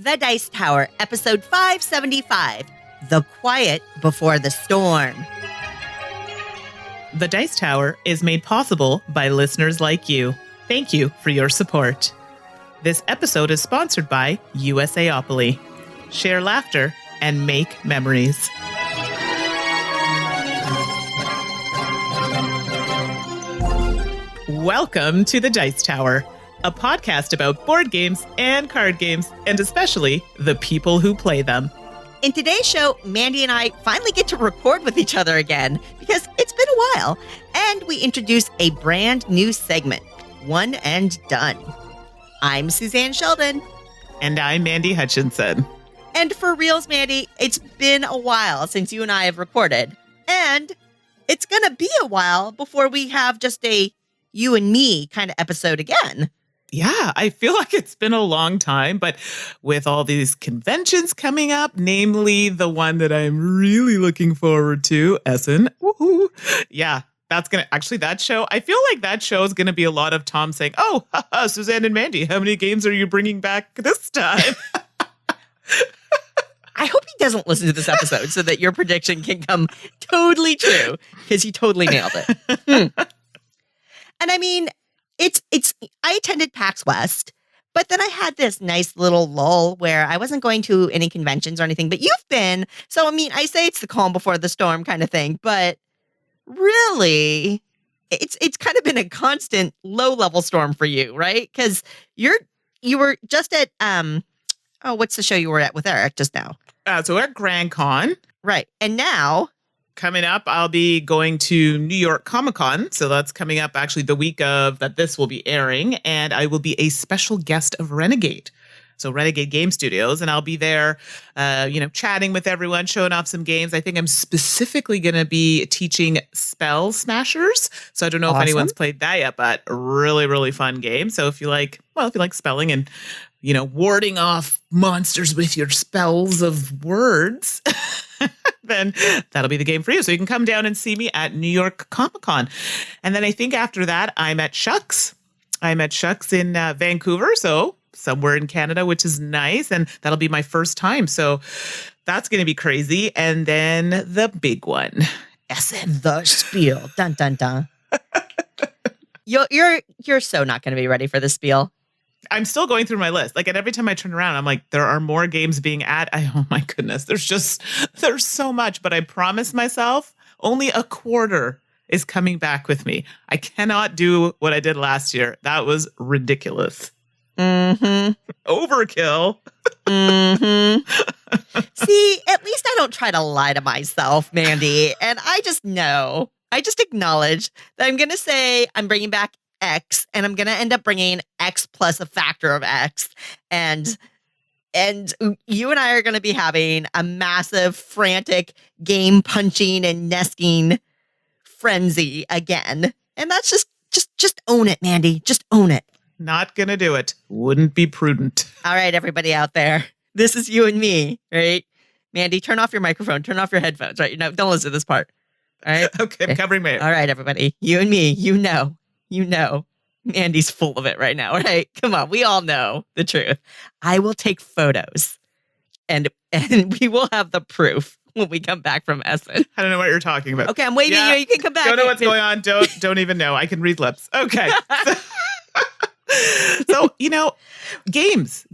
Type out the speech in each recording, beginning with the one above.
The Dice Tower, episode 575, The Quiet Before the Storm. The Dice Tower is made possible by listeners like you. Thank you for your support. This episode is sponsored by USAopoly. Share laughter and make memories. Welcome to The Dice Tower, a podcast about board games and card games, and especially the people who play them. In today's show, Mandi and I finally get to record with each other again because it's been a while, and we introduce a brand new segment, One and Done. I'm Suzanne Sheldon. And I'm Mandi Hutchinson. And for reals, Mandi, it's been a while since you and I have recorded, and it's going to be a while before we have just a you and me kind of episode again. Yeah, I feel like it's been a long time, but with all these conventions coming up, namely the one that I'm really looking forward to, Essen. Woohoo. Yeah, that's going to actually that show. I feel like that show is going to be a lot of Tom saying, "Oh, haha, Suzanne and Mandi, how many games are you bringing back this time?" I hope he doesn't listen to this episode so that your prediction can come totally true, because he totally nailed it. And I mean, I attended PAX West, but then I had this nice little lull where I wasn't going to any conventions or anything, but you've been. So, I mean, I say it's the calm before the storm kind of thing, but really, it's kind of been a constant low-level storm for you, right? Because you were just at, what's the show you were at with Eric just now? So we're at Grand Con. Right. And now, coming up, I'll be going to New York Comic Con. So that's coming up actually the week of that this will be airing. And I will be a special guest of Renegade. So Renegade Game Studios. And I'll be there, chatting with everyone, showing off some games. I think I'm specifically going to be teaching Spell Smashers. So I don't know if anyone's played that yet, but a really, really fun game. So if you like spelling and, warding off monsters with your spells of words, then that'll be the game for you. So you can come down and see me at New York Comic Con. And then I think after that, I'm at Shucks. I'm at Shucks in Vancouver, so somewhere in Canada, which is nice. And that'll be my first time. So that's going to be crazy. And then the big one, Essen. The spiel. Dun, dun, dun. You're so not going to be ready for the spiel. I'm still going through my list. And every time I turn around, I'm like, there are more games being added. Oh my goodness. There's so much, but I promise myself only a quarter is coming back with me. I cannot do what I did last year. That was ridiculous. Mm-hmm. Overkill. Mm-hmm. See, at least I don't try to lie to myself, Mandi. And I just acknowledge that I'm going to say I'm bringing back X, and I'm going to end up bringing X plus a factor of X. And you and I are going to be having a massive, frantic game punching and nesting frenzy again. And that's just own it, Mandi. Just own it. Not going to do it. Wouldn't be prudent. All right, everybody out there. This is you and me, right? Mandi, turn off your microphone. Turn off your headphones, right? Don't listen to this part. All right? Okay, I'm covering my ear. All right, everybody. You and me, you know, Mandi's full of it right now, right? Come on, we all know the truth. I will take photos, and we will have the proof when we come back from Essen. I don't know what you're talking about. Okay, I'm waiting. Yeah. You can come back. Don't know what's going on. Don't even know. I can read lips. Okay. So, games.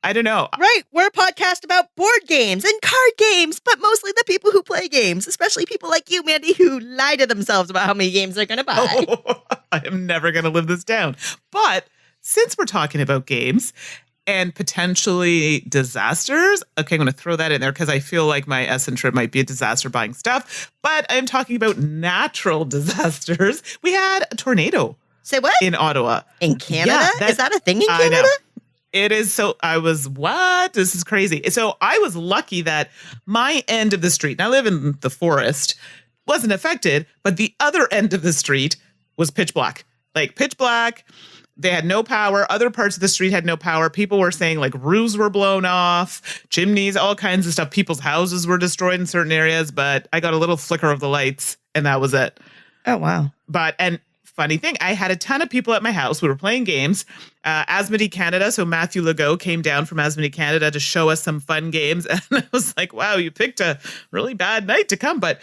I don't know. Right. We're a podcast about board games and card games, but mostly the people who play games, especially people like you, Mandi, who lie to themselves about how many games they're going to buy. Oh, I am never going to live this down. But since we're talking about games and potentially disasters, okay, I'm going to throw that in there because I feel like my Essen trip might be a disaster buying stuff. But I'm talking about natural disasters. We had a tornado. Say what? In Ottawa. In Canada? Yeah, is that a thing in Canada? I know. It is. So I was, what? This is crazy. So I was lucky that my end of the street, and I live in the forest, wasn't affected, but the other end of the street was pitch black. Pitch black. They had no power. Other parts of the street had no power. People were saying roofs were blown off, chimneys, all kinds of stuff. People's houses were destroyed in certain areas, but I got a little flicker of the lights and that was it. Oh, wow. And funny thing. I had a ton of people at my house. We were playing games. Asmodee Canada, so Matthew Legault came down from Asmodee Canada to show us some fun games. And I was like, wow, you picked a really bad night to come. But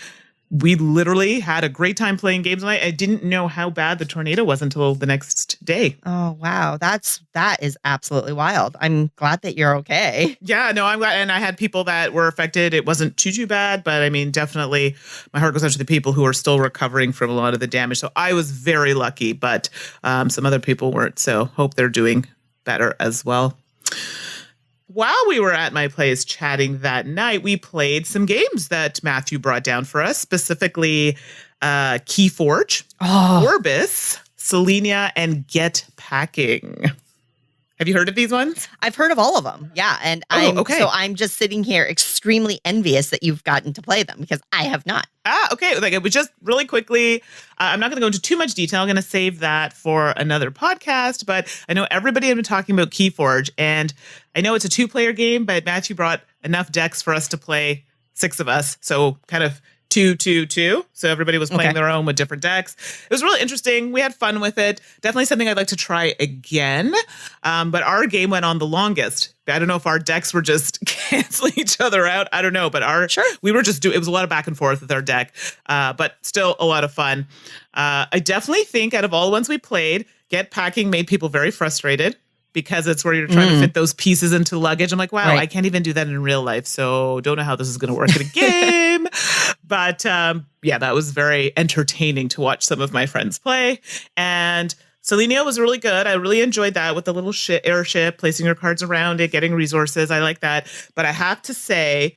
we literally had a great time playing games tonight. I didn't know how bad the tornado was until the next day. Oh, wow. That is absolutely wild. I'm glad that you're okay. Yeah, no, I'm glad. And I had people that were affected. It wasn't too bad, but I mean, definitely my heart goes out to the people who are still recovering from a lot of the damage. So I was very lucky, but some other people weren't. So hope they're doing better as well. While we were at my place chatting that night, we played some games that Matthew brought down for us, specifically Keyforge, Orbis, Selenia, and Get Packing. Have you heard of these ones? I've heard of all of them. Yeah. And I'm just sitting here extremely envious that you've gotten to play them because I have not. Okay. Like it was just really quickly. I'm not going to go into too much detail. I'm going to save that for another podcast, but I know everybody has been talking about Keyforge, and I know it's a 2-player game, but Matthew brought enough decks for us to play 6 of us. So kind of 2-2-2. So everybody was playing their own with different decks. It was really interesting. We had fun with it. Definitely something I'd like to try again. But our game went on the longest. I don't know if our decks were just canceling each other out. I don't know. But we were just it was a lot of back and forth with our deck. But still a lot of fun. I definitely think out of all the ones we played, Get Packing made people very frustrated, because it's where you're trying to fit those pieces into luggage. I'm like, wow, I can't even do that in real life. So don't know how this is going to work in a game. But yeah, that was very entertaining to watch some of my friends play. And Selenia was really good. I really enjoyed that with the little airship, placing your cards around it, getting resources. I like that. But I have to say,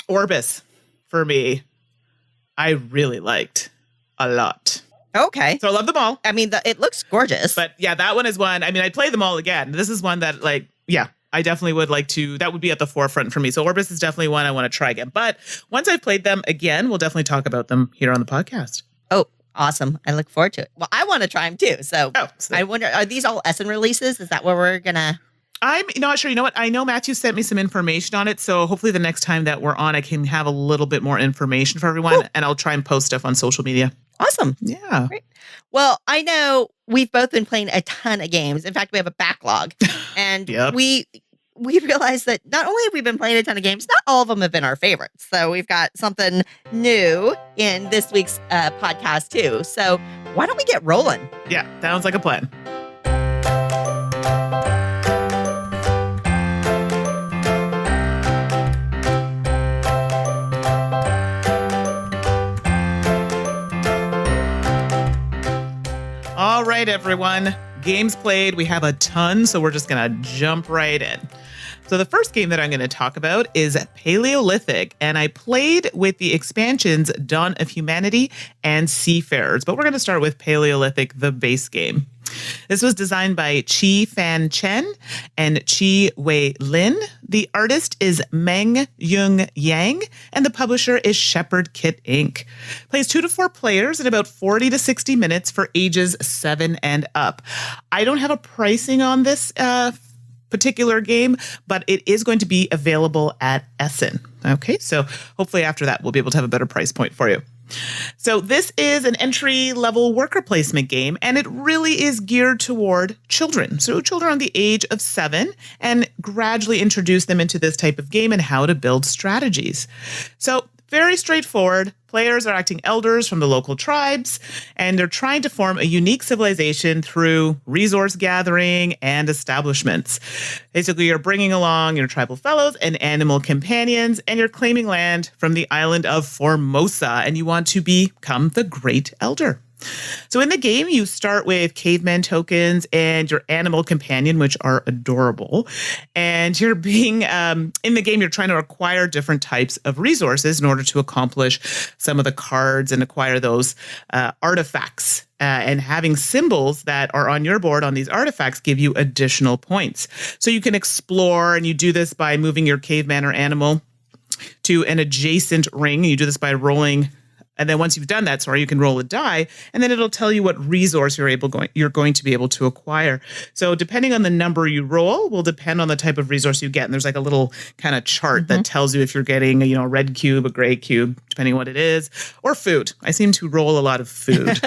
Orbis, for me, I really liked a lot. Okay. So I love them all. I mean, it looks gorgeous. But yeah, that one is one. I mean, I'd play them all again. This is one that, like, yeah, I definitely would like to. That would be at the forefront for me. So Orbis is definitely one I want to try again. But once I've played them again, we'll definitely talk about them here on the podcast. Oh, awesome. I look forward to it. Well, I want to try them too. So I wonder, are these all Essen releases? Is that where we're going to... I'm not sure. You know what? I know Matthew sent me some information on it. So hopefully the next time that we're on, I can have a little bit more information for everyone. Cool. And I'll try and post stuff on social media. Awesome. Yeah. Great. Well, I know we've both been playing a ton of games. In fact, we have a backlog. And we realized that not only have we been playing a ton of games, not all of them have been our favorites. So we've got something new in this week's podcast too. So why don't we get rolling? Yeah, sounds like a plan. All right, everyone. Games played. We have a ton, so we're just going to jump right in. So the first game that I'm going to talk about is Paleolithic, and I played with the expansions Dawn of Humanity and Seafarers, but we're going to start with Paleolithic, the base game. This was designed by Chi Fan Chen and Chi Wei Lin. The artist is Meng Yung Yang, and the publisher is Shepherd Kit Inc. Plays 2 to 4 players in about 40 to 60 minutes for ages 7 and up. I don't have a pricing on this particular game, but it is going to be available at Essen. Okay, so hopefully after that, we'll be able to have a better price point for you. So this is an entry-level worker placement game, and it really is geared toward children. So children on the age of 7, and gradually introduce them into this type of game and how to build strategies. So very straightforward. Players are acting elders from the local tribes, and they're trying to form a unique civilization through resource gathering and establishments. Basically, you're bringing along your tribal fellows and animal companions, and you're claiming land from the island of Formosa, and you want to become the Great Elder. So in the game, you start with caveman tokens and your animal companion, which are adorable. And you're being, in the game, you're trying to acquire different types of resources in order to accomplish some of the cards and acquire those artifacts. And having symbols that are on your board on these artifacts give you additional points. So you can explore, and you do this by moving your caveman or animal to an adjacent ring. You do this by rolling. And then once you've done that, you can roll a die, and then it'll tell you what resource you're going to be able to acquire. So depending on the number you roll will depend on the type of resource you get. And there's like a little kind of chart that tells you if you're getting a red cube, a gray cube, depending on what it is, or food. I seem to roll a lot of food.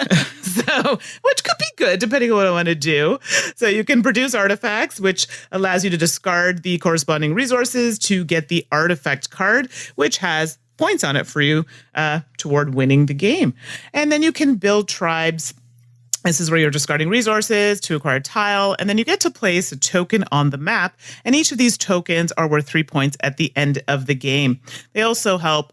So, which could be good depending on what I want to do. So you can produce artifacts, which allows you to discard the corresponding resources to get the artifact card, which has points on it for you toward winning the game. And then you can build tribes. This is where you're discarding resources to acquire a tile, and then you get to place a token on the map, and each of these tokens are worth 3 points at the end of the game. They also help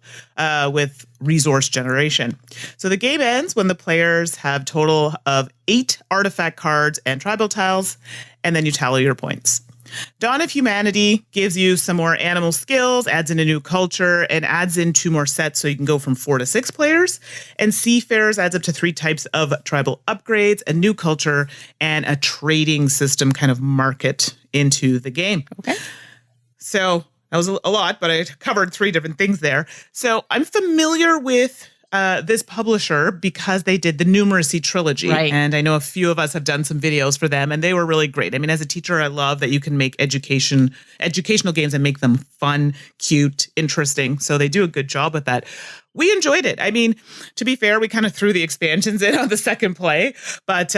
with resource generation. So the game ends when the players have total of 8 artifact cards and tribal tiles, and then you tally your points. Dawn of Humanity gives you some more animal skills, adds in a new culture, and adds in 2 more sets so you can go from 4 to 6 players. And Seafarers adds up to 3 types of tribal upgrades, a new culture, and a trading system kind of market into the game. Okay. So that was a lot, but I covered 3 different things there. So I'm familiar with this publisher because they did the Numeracy trilogy. Right. And I know a few of us have done some videos for them, and they were really great. I mean, as a teacher, I love that you can make educational games and make them fun, cute, interesting. So they do a good job with that. We enjoyed it. I mean, to be fair, we kind of threw the expansions in on the second play, but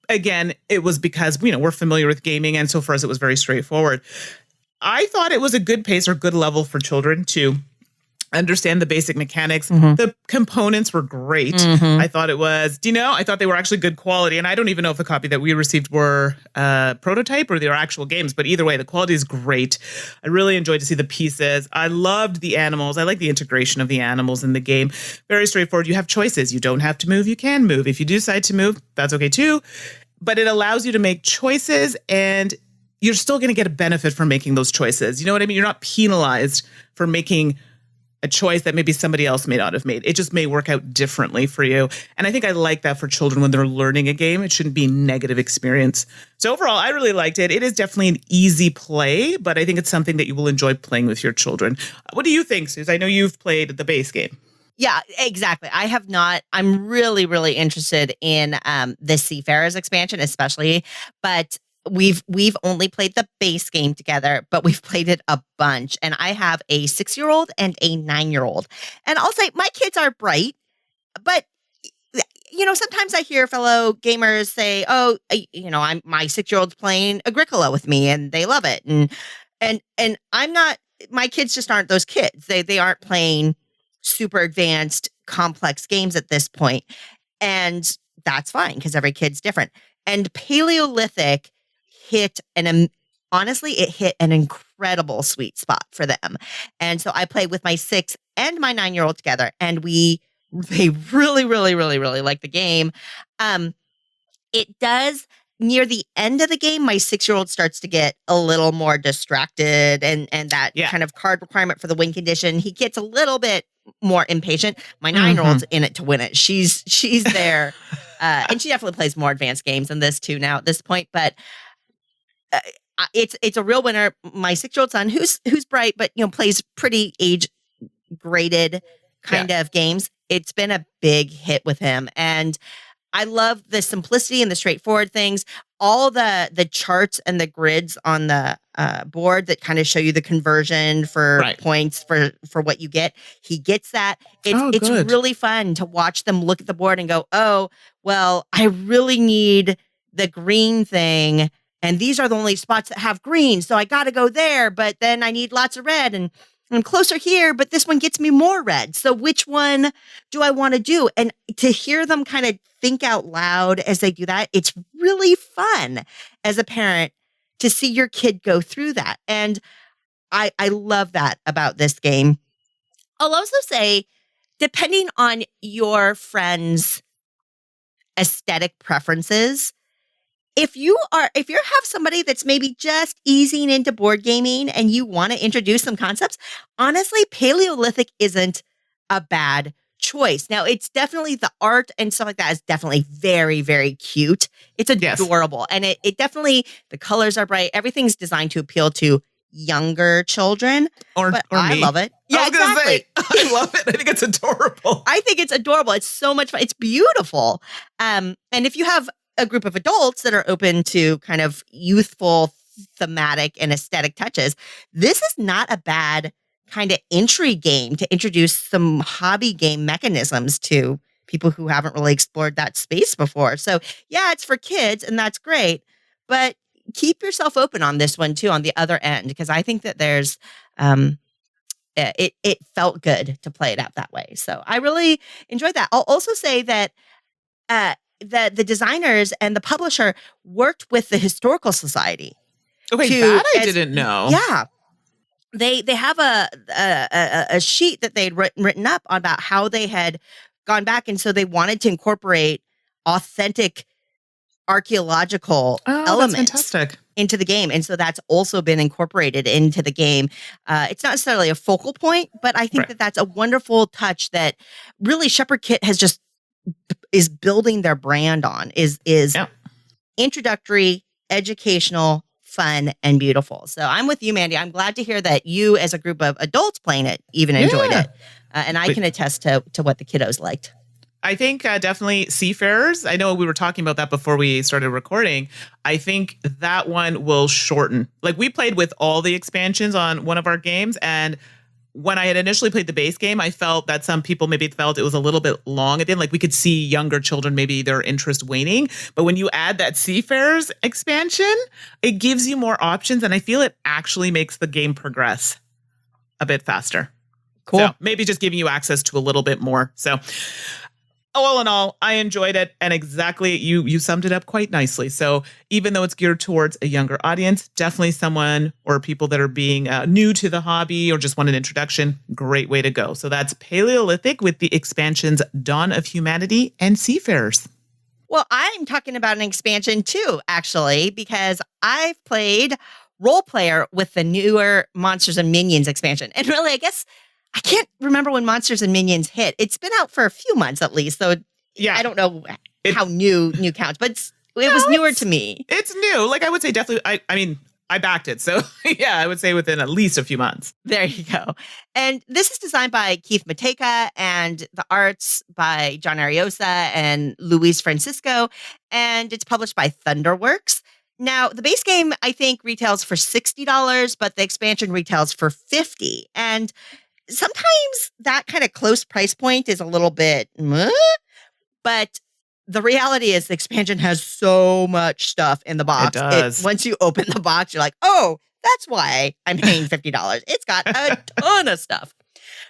again, it was because, we're familiar with gaming, and so for us, it was very straightforward. I thought it was a good pace or good level for children to understand the basic mechanics. Mm-hmm. The components were great. Mm-hmm. I thought I thought they were actually good quality. And I don't even know if the copy that we received were prototype or they were actual games. But either way, the quality is great. I really enjoyed to see the pieces. I loved the animals. I like the integration of the animals in the game. Very straightforward. You have choices. You don't have to move. You can move. If you do decide to move, that's okay too. But it allows you to make choices, and you're still going to get a benefit from making those choices. You know what I mean? You're not penalized for making a choice that maybe somebody else may not have made. It just may work out differently for you. And I think I like that for children when they're learning a game. It shouldn't be a negative experience. So overall, I really liked it. It is definitely an easy play, but I think it's something that you will enjoy playing with your children. What do you think, Suze? I know you've played the base game. Yeah, exactly. I have not. I'm really, really interested in the Seafarers expansion, especially, but we've only played the base game together, but we've played it a bunch. And I have a 6-year-old and a 9-year-old. And I'll say my kids are bright, but sometimes I hear fellow gamers say, "Oh, my 6-year-old's playing Agricola with me and they love it." And I'm not. My kids just aren't those kids. They aren't playing super advanced, complex games at this point. And that's fine because every kid's different. And Paleolithic honestly, it hit an incredible sweet spot for them. And so I played with my 6 and my 9-year-old together, and they really, really, really, really like the game. It does, near the end of the game, my 6-year-old starts to get a little more distracted, and that kind of card requirement for the win condition, he gets a little bit more impatient. My 9-year-old's in it to win it. She's there, and she definitely plays more advanced games than this too now at this point, but it's a real winner. My 6-year-old son, who's bright, but plays pretty age graded kind of games. It's been a big hit with him, and I love the simplicity and the straightforward things. All the charts and the grids on the board that kind of show you the conversion for points for what you get. He gets that. It's really fun to watch them look at the board and go, "Oh, well, I really need the green thing. And these are the only spots that have green. So I got to go there, but then I need lots of red and I'm closer here, but this one gets me more red. So which one do I want to do?" And to hear them kind of think out loud as they do that, it's really fun as a parent to see your kid go through that. And I love that about this game. I'll also say, depending on your friend's aesthetic preferences, if you have somebody that's maybe just easing into board gaming and you want to introduce some concepts, honestly, Paleolithic isn't a bad choice. Now, it's definitely the art and stuff like that is definitely very, very cute. It's adorable. And it definitely, the colors are bright. Everything's designed to appeal to younger children. Or I love it. Yeah, exactly. I love it. I think it's adorable. I think it's adorable. It's so much fun. It's beautiful. And if you have a group of adults that are open to kind of youthful thematic and aesthetic touches, this is not a bad kind of entry game to introduce some hobby game mechanisms to people who haven't really explored that space before. So yeah, it's for kids and that's great, but keep yourself open on this one too, on the other end, because I think that there's, it felt good to play it out that way. So I really enjoyed that. I'll also say that the designers and the publisher worked with the Historical Society. Okay, that I didn't know. Yeah. They have a sheet that they'd written up about how they had gone back, and so they wanted to incorporate authentic archaeological elements into the game, and so that's also been incorporated into the game. It's not necessarily a focal point, but I think that that's a wonderful touch that really Shepherd Kit is building their brand on. Is introductory, educational, fun, and beautiful. So I'm with you, Mandy. I'm glad to hear that you, as a group of adults playing it, even enjoyed it. And I can attest to what the kiddos liked. I think definitely Seafarers. I know we were talking about that before we started recording. I think that one will shorten. Like, we played with all the expansions on one of our games, and when I had initially played the base game, I felt that some people maybe felt it was a little bit long. It didn't, like, we could see younger children, maybe their interest waning. But when you add that Seafarers expansion, it gives you more options. And I feel it actually makes the game progress a bit faster. Cool. So maybe just giving you access to a little bit more. So all in all, I enjoyed it. And exactly, you summed it up quite nicely. So even though it's geared towards a younger audience, definitely someone or people that are being new to the hobby or just want an introduction, great way to go. So that's Paleolithic with the expansions Dawn of Humanity and Seafarers. Well, I'm talking about an expansion too, actually, because I've played Role Player with the newer Monsters and Minions expansion. And really, I guess I can't remember when Monsters and Minions hit. It's been out for a few months at least, so yeah, I don't know how new counts, but it was newer to me. It's new. Like, I would say definitely, I mean, I backed it. So yeah, I would say within at least a few months. There you go. And this is designed by Keith Mateka and the arts by John Ariosa and Luis Francisco. And it's published by Thunderworks. Now, the base game, I think, retails for $60, but the expansion retails for $50. And sometimes that kind of close price point is a little bit, but the reality is the expansion has so much stuff in the box. It does. Once you open the box, you're like, oh, that's why I'm paying $50. It's got a ton of stuff.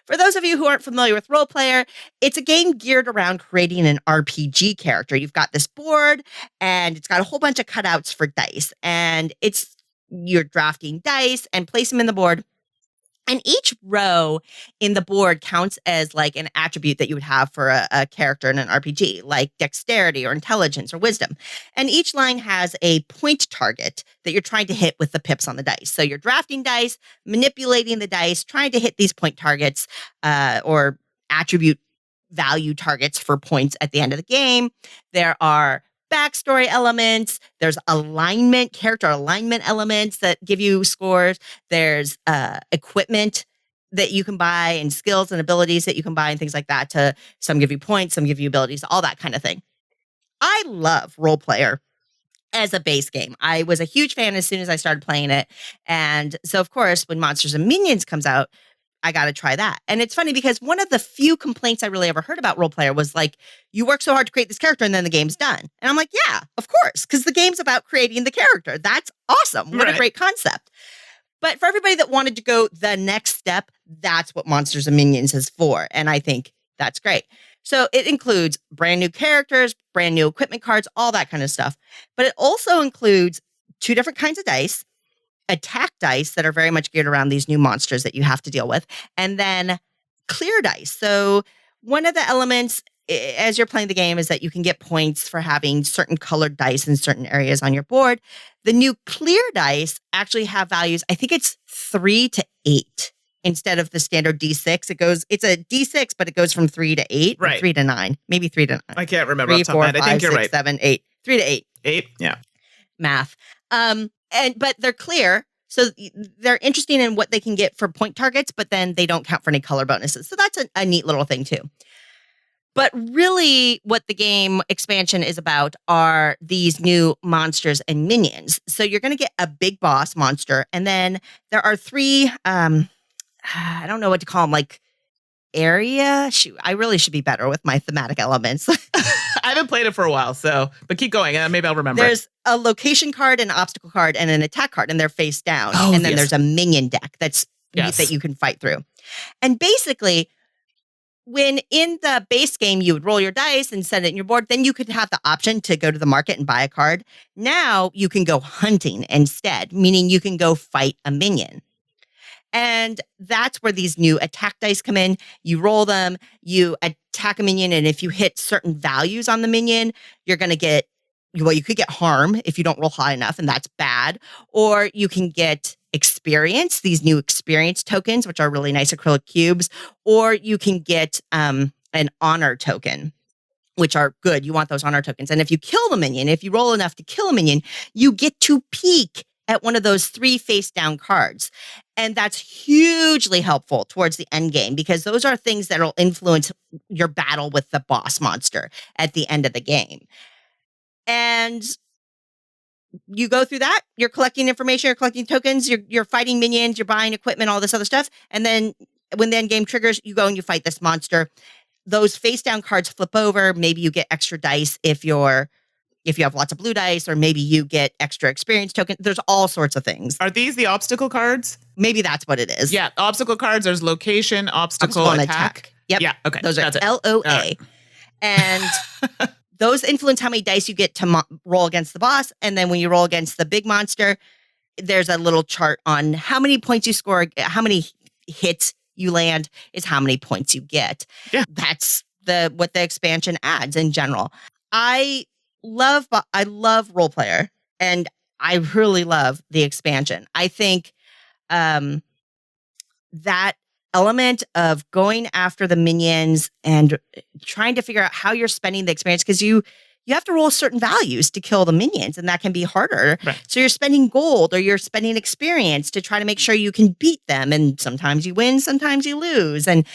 For those of you who aren't familiar with Role Player, it's a game geared around creating an RPG character. You've got this board, and it's got a whole bunch of cutouts for dice, and you're drafting dice and place them in the board. And each row in the board counts as like an attribute that you would have for a character in an RPG, like dexterity or intelligence or wisdom. And each line has a point target that you're trying to hit with the pips on the dice. So you're drafting dice, manipulating the dice, trying to hit these point targets or attribute value targets for points at the end of the game. There are backstory elements. There's character alignment elements that give you scores. There's equipment that you can buy and skills and abilities that you can buy and things like that. Some give you points, some give you abilities, all that kind of thing. I love Role Player as a base game. I was a huge fan as soon as I started playing it. And so, of course, when Monsters and Minions comes out, I got to try that. And it's funny because one of the few complaints I really ever heard about Role Player was like, you work so hard to create this character and then the game's done. And I'm like, yeah, of course, because the game's about creating the character. That's awesome. What a great concept. But for everybody that wanted to go the next step, that's what Monsters and Minions is for. And I think that's great. So it includes brand new characters, brand new equipment cards, all that kind of stuff. But it also includes 2 different kinds of dice, attack dice that are very much geared around these new monsters that you have to deal with, and then clear dice. So one of the elements as you're playing the game is that you can get points for having certain colored dice in certain areas on your board. The new clear dice actually have values. I think it's 3 to 8 instead of the standard D6. It's a D6, but it goes from 3 to 8, right? 3 to 9, maybe 3 to 9. I can't remember. 3, 4, 5, I think you're 6, right. 7, 8, 3 to 8. 8, yeah. Math. But they're clear. So they're interesting in what they can get for point targets, but then they don't count for any color bonuses. So that's a neat little thing too. But really what the game expansion is about are these new monsters and minions. So you're going to get a big boss monster. And then there are 3, I don't know what to call them, like area. Shoot, I really should be better with my thematic elements. I haven't played it for a while, but keep going. Maybe I'll remember. There's a location card, an obstacle card, and an attack card, and they're face down. Oh, and then there's a minion deck that you can fight through. And basically, when in the base game, you would roll your dice and set it in your board, then you could have the option to go to the market and buy a card. Now you can go hunting instead, meaning you can go fight a minion. And that's where these new attack dice come in. You roll them, you attack a minion, and if you hit certain values on the minion, you're going to get, well, you could get harm if you don't roll high enough, and that's bad. Or you can get experience, these new experience tokens, which are really nice acrylic cubes. Or you can get an honor token, which are good. You want those honor tokens. And if you kill the minion, if you roll enough to kill a minion, you get to peek at one of those 3 face down cards. And that's hugely helpful towards the end game because those are things that will influence your battle with the boss monster at the end of the game. And you go through that, you're collecting information, you're collecting tokens, you're fighting minions, you're buying equipment, all this other stuff. And then when the end game triggers, you go and you fight this monster. Those face down cards flip over. Maybe you get extra dice if you have lots of blue dice, or maybe you get extra experience token. There's all sorts of things. Are these the obstacle cards? Maybe that's what it is. Yeah, obstacle cards. There's location, obstacle, and attack. Yep. Yeah, okay. Those are That's it. LOA. Right. And those influence how many dice you get to roll against the boss. And then when you roll against the big monster, there's a little chart on how many points you score, how many hits you land is how many points you get. Yeah. That's what the expansion adds in general. I love Role Player, and I really love the expansion. I think that element of going after the minions and trying to figure out how you're spending the experience, because you have to roll certain values to kill the minions, and that can be harder. Right. So you're spending gold or you're spending experience to try to make sure you can beat them. And sometimes you win, sometimes you lose. And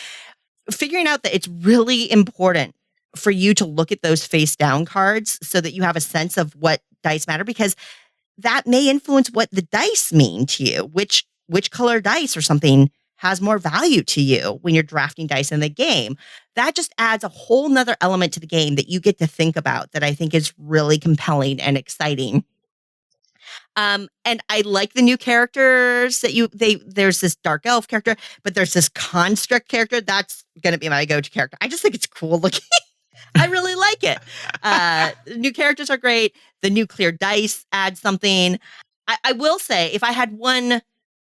figuring out that it's really important for you to look at those face down cards so that you have a sense of what dice matter, because that may influence what the dice mean to you, which color dice or something has more value to you when you're drafting dice in the game. That just adds a whole nother element to the game that you get to think about that I think is really compelling and exciting. And I like the new characters that there's this dark elf character, but there's this construct character. That's going to be my go-to character. I just think it's cool looking. I really like it. The new characters are great. The new clear dice add something. I will say, if I had one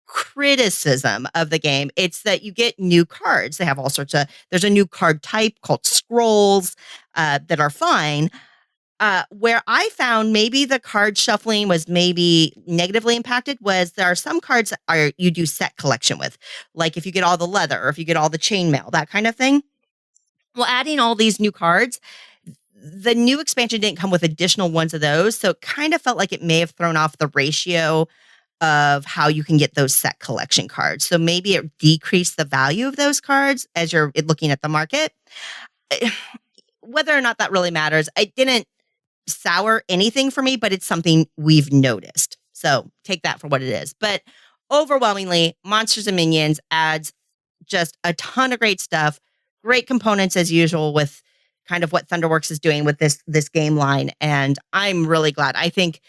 criticism of the game, it's that you get new cards. They have all sorts of, there's a new card type called scrolls that are fine. Where I found maybe the card shuffling was maybe negatively impacted was there are some cards that you do set collection with. Like if you get all the leather or if you get all the chainmail, that kind of thing. Well, adding all these new cards, the new expansion didn't come with additional ones of those. So it kind of felt like it may have thrown off the ratio of how you can get those set collection cards. So maybe it decreased the value of those cards as you're looking at the market. Whether or not that really matters, it didn't sour anything for me, but it's something we've noticed. So take that for what it is. But overwhelmingly, Monsters and Minions adds just a ton of great stuff. Great components as usual with kind of what Thunderworks is doing with this game line. And I'm really glad. I think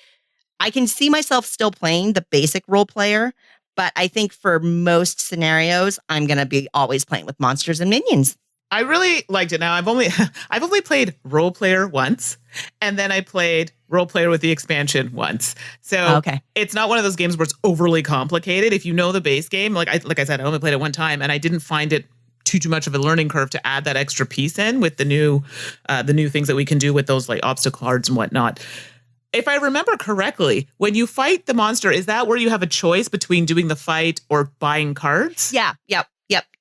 I can see myself still playing the basic Role Player, but I think for most scenarios, I'm going to be always playing with Monsters and Minions. I really liked it. Now I've only played Role Player once, and then I played Role Player with the expansion once. So It's not one of those games where it's overly complicated. If you know the base game, like I said, I only played it one time, and I didn't find it too much of a learning curve to add that extra piece in with the new things that we can do with those like obstacle cards and whatnot. If I remember correctly, when you fight the monster, is that where you have a choice between doing the fight or buying cards? Yeah. Yep.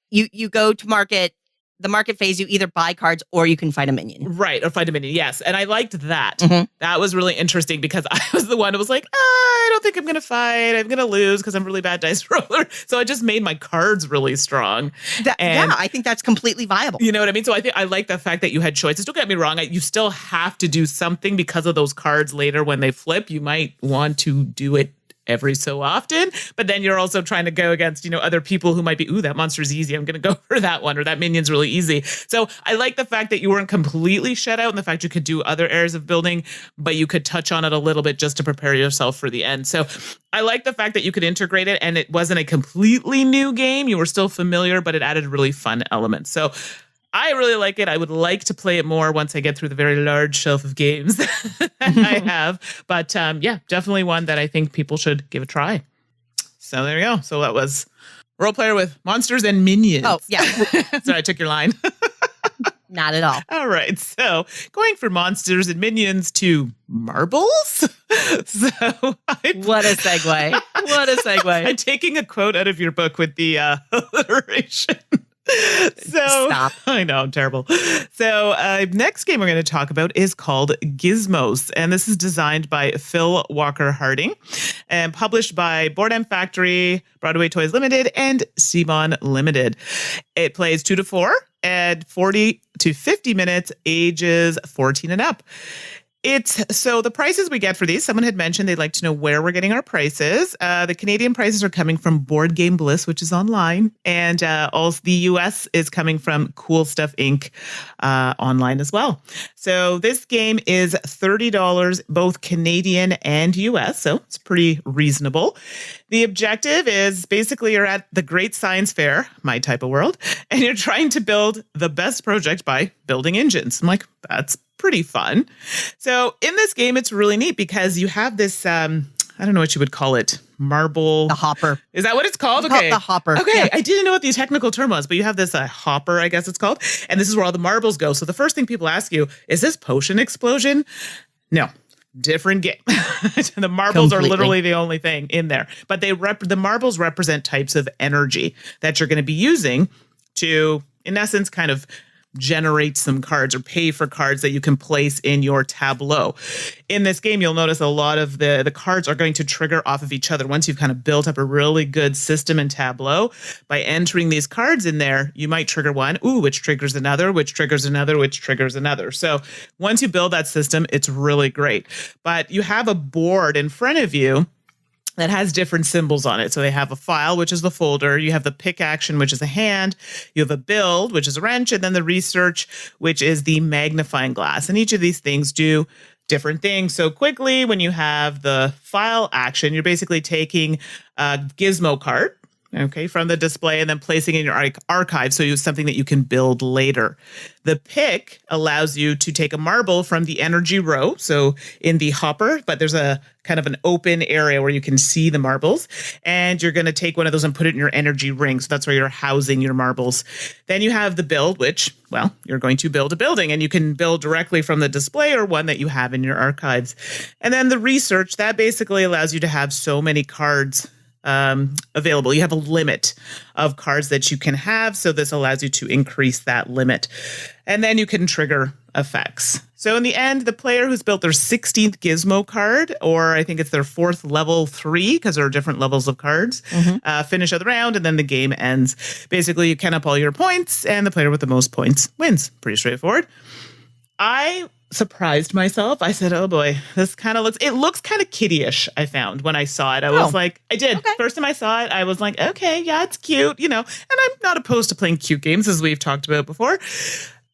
You go to market. The market phase, you either buy cards or you can fight a minion. Right, or fight a minion, yes. And I liked that. Mm-hmm. That was really interesting because I was the one who was like, I don't think I'm going to fight. I'm going to lose because I'm a really bad dice roller. So I just made my cards really strong. I think that's completely viable. You know what I mean? So I like the fact that you had choices. Don't get me wrong. You still have to do something because of those cards later when they flip. You might want to do it every so often. But then you're also trying to go against, other people who might be, ooh, that monster's easy. I'm going to go for that one, or that minion's really easy. So I like the fact that you weren't completely shut out and the fact you could do other areas of building, but you could touch on it a little bit just to prepare yourself for the end. So I like the fact that you could integrate it and it wasn't a completely new game. You were still familiar, but it added really fun elements. So I really like it. I would like to play it more once I get through the very large shelf of games that I have. But yeah, definitely one that I think people should give a try. So there you go. So that was Role Player with Monsters and Minions. Oh, yeah. Sorry, I took your line. Not at all. All right. So going from Monsters and Minions to marbles. What a segue. What a segue. I'm taking a quote out of your book with the alliteration. So Stop. I know, I'm terrible. So next game we're going to talk about is called Gizmos. And this is designed by Phil Walker Harding and published by Board M Factory, Broadway Toys Limited, and Simon Limited. It plays 2 to 4 and 40 to 50 minutes, ages 14 and up. So the prices we get for these, someone had mentioned they'd like to know where we're getting our prices. The Canadian prices are coming from Board Game Bliss, which is online. And also the US is coming from Cool Stuff Inc. Online as well. So this game is $30, both Canadian and US. So it's pretty reasonable. The objective is basically you're at the Great Science Fair, my type of world, and you're trying to build the best project by building engines. I'm like, that's pretty fun. So in this game, it's really neat because you have this, I don't know what you would call it, marble. The hopper. Is that what it's called? It's called the hopper. Okay. Yeah. I didn't know what the technical term was, but you have this hopper, I guess it's called. And this is where all the marbles go. So the first thing people ask you, is this potion explosion? No. Different game. The marbles are literally the only thing in there. But the marbles represent types of energy that you're going to be using to, in essence, kind of generate some cards or pay for cards that you can place in your tableau. In this game, you'll notice a lot of the cards are going to trigger off of each other. Once you've kind of built up a really good system in Tableau, by entering these cards in there, you might trigger one, which triggers another, which triggers another, which triggers another. So once you build that system, it's really great. But you have a board in front of you that has different symbols on it. So they have a file, which is the folder. You have the pick action, which is a hand. You have a build, which is a wrench. And then the research, which is the magnifying glass. And each of these things do different things. So quickly, when you have the file action, you're basically taking a Gizmo card, from the display and then placing it in your archive. So it's something that you can build later. The pick allows you to take a marble from the energy row. So in the hopper, but there's a kind of an open area where you can see the marbles. And you're going to take one of those and put it in your energy ring. So that's where you're housing your marbles. Then you have the build, which, you're going to build a building and you can build directly from the display or one that you have in your archives. And then the research, that basically allows you to have so many cards available. You have a limit of cards that you can have. So this allows you to increase that limit. And then you can trigger effects. So in the end, the player who's built their 16th Gizmo card, or I think it's their 4th level 3, because there are different levels of cards, finish of the round, and then the game ends. Basically, you count up all your points, and the player with the most points wins. Pretty straightforward. I surprised myself. I said, oh boy, this kind of looks kind of kiddie-ish, I found when I saw it. I was like, I did. Okay. First time I saw it, I was like, okay, yeah, it's cute, and I'm not opposed to playing cute games, as we've talked about before.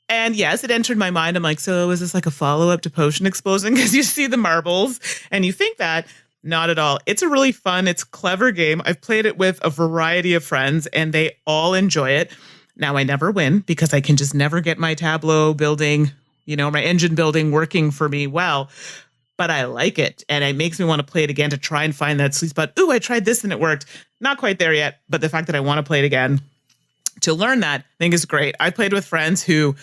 And yes, it entered my mind. I'm like, so is this like a follow-up to Potion Explosion? Because you see the marbles and you think that. Not at all. It's a really fun, it's clever game. I've played it with a variety of friends and they all enjoy it. Now, I never win because I can just never get my Tableau building, my engine building working for me well. But I like it. And it makes me want to play it again to try and find that sweet spot. I tried this and it worked. Not quite there yet. But the fact that I want to play it again to learn that, I think is great. I played with friends who,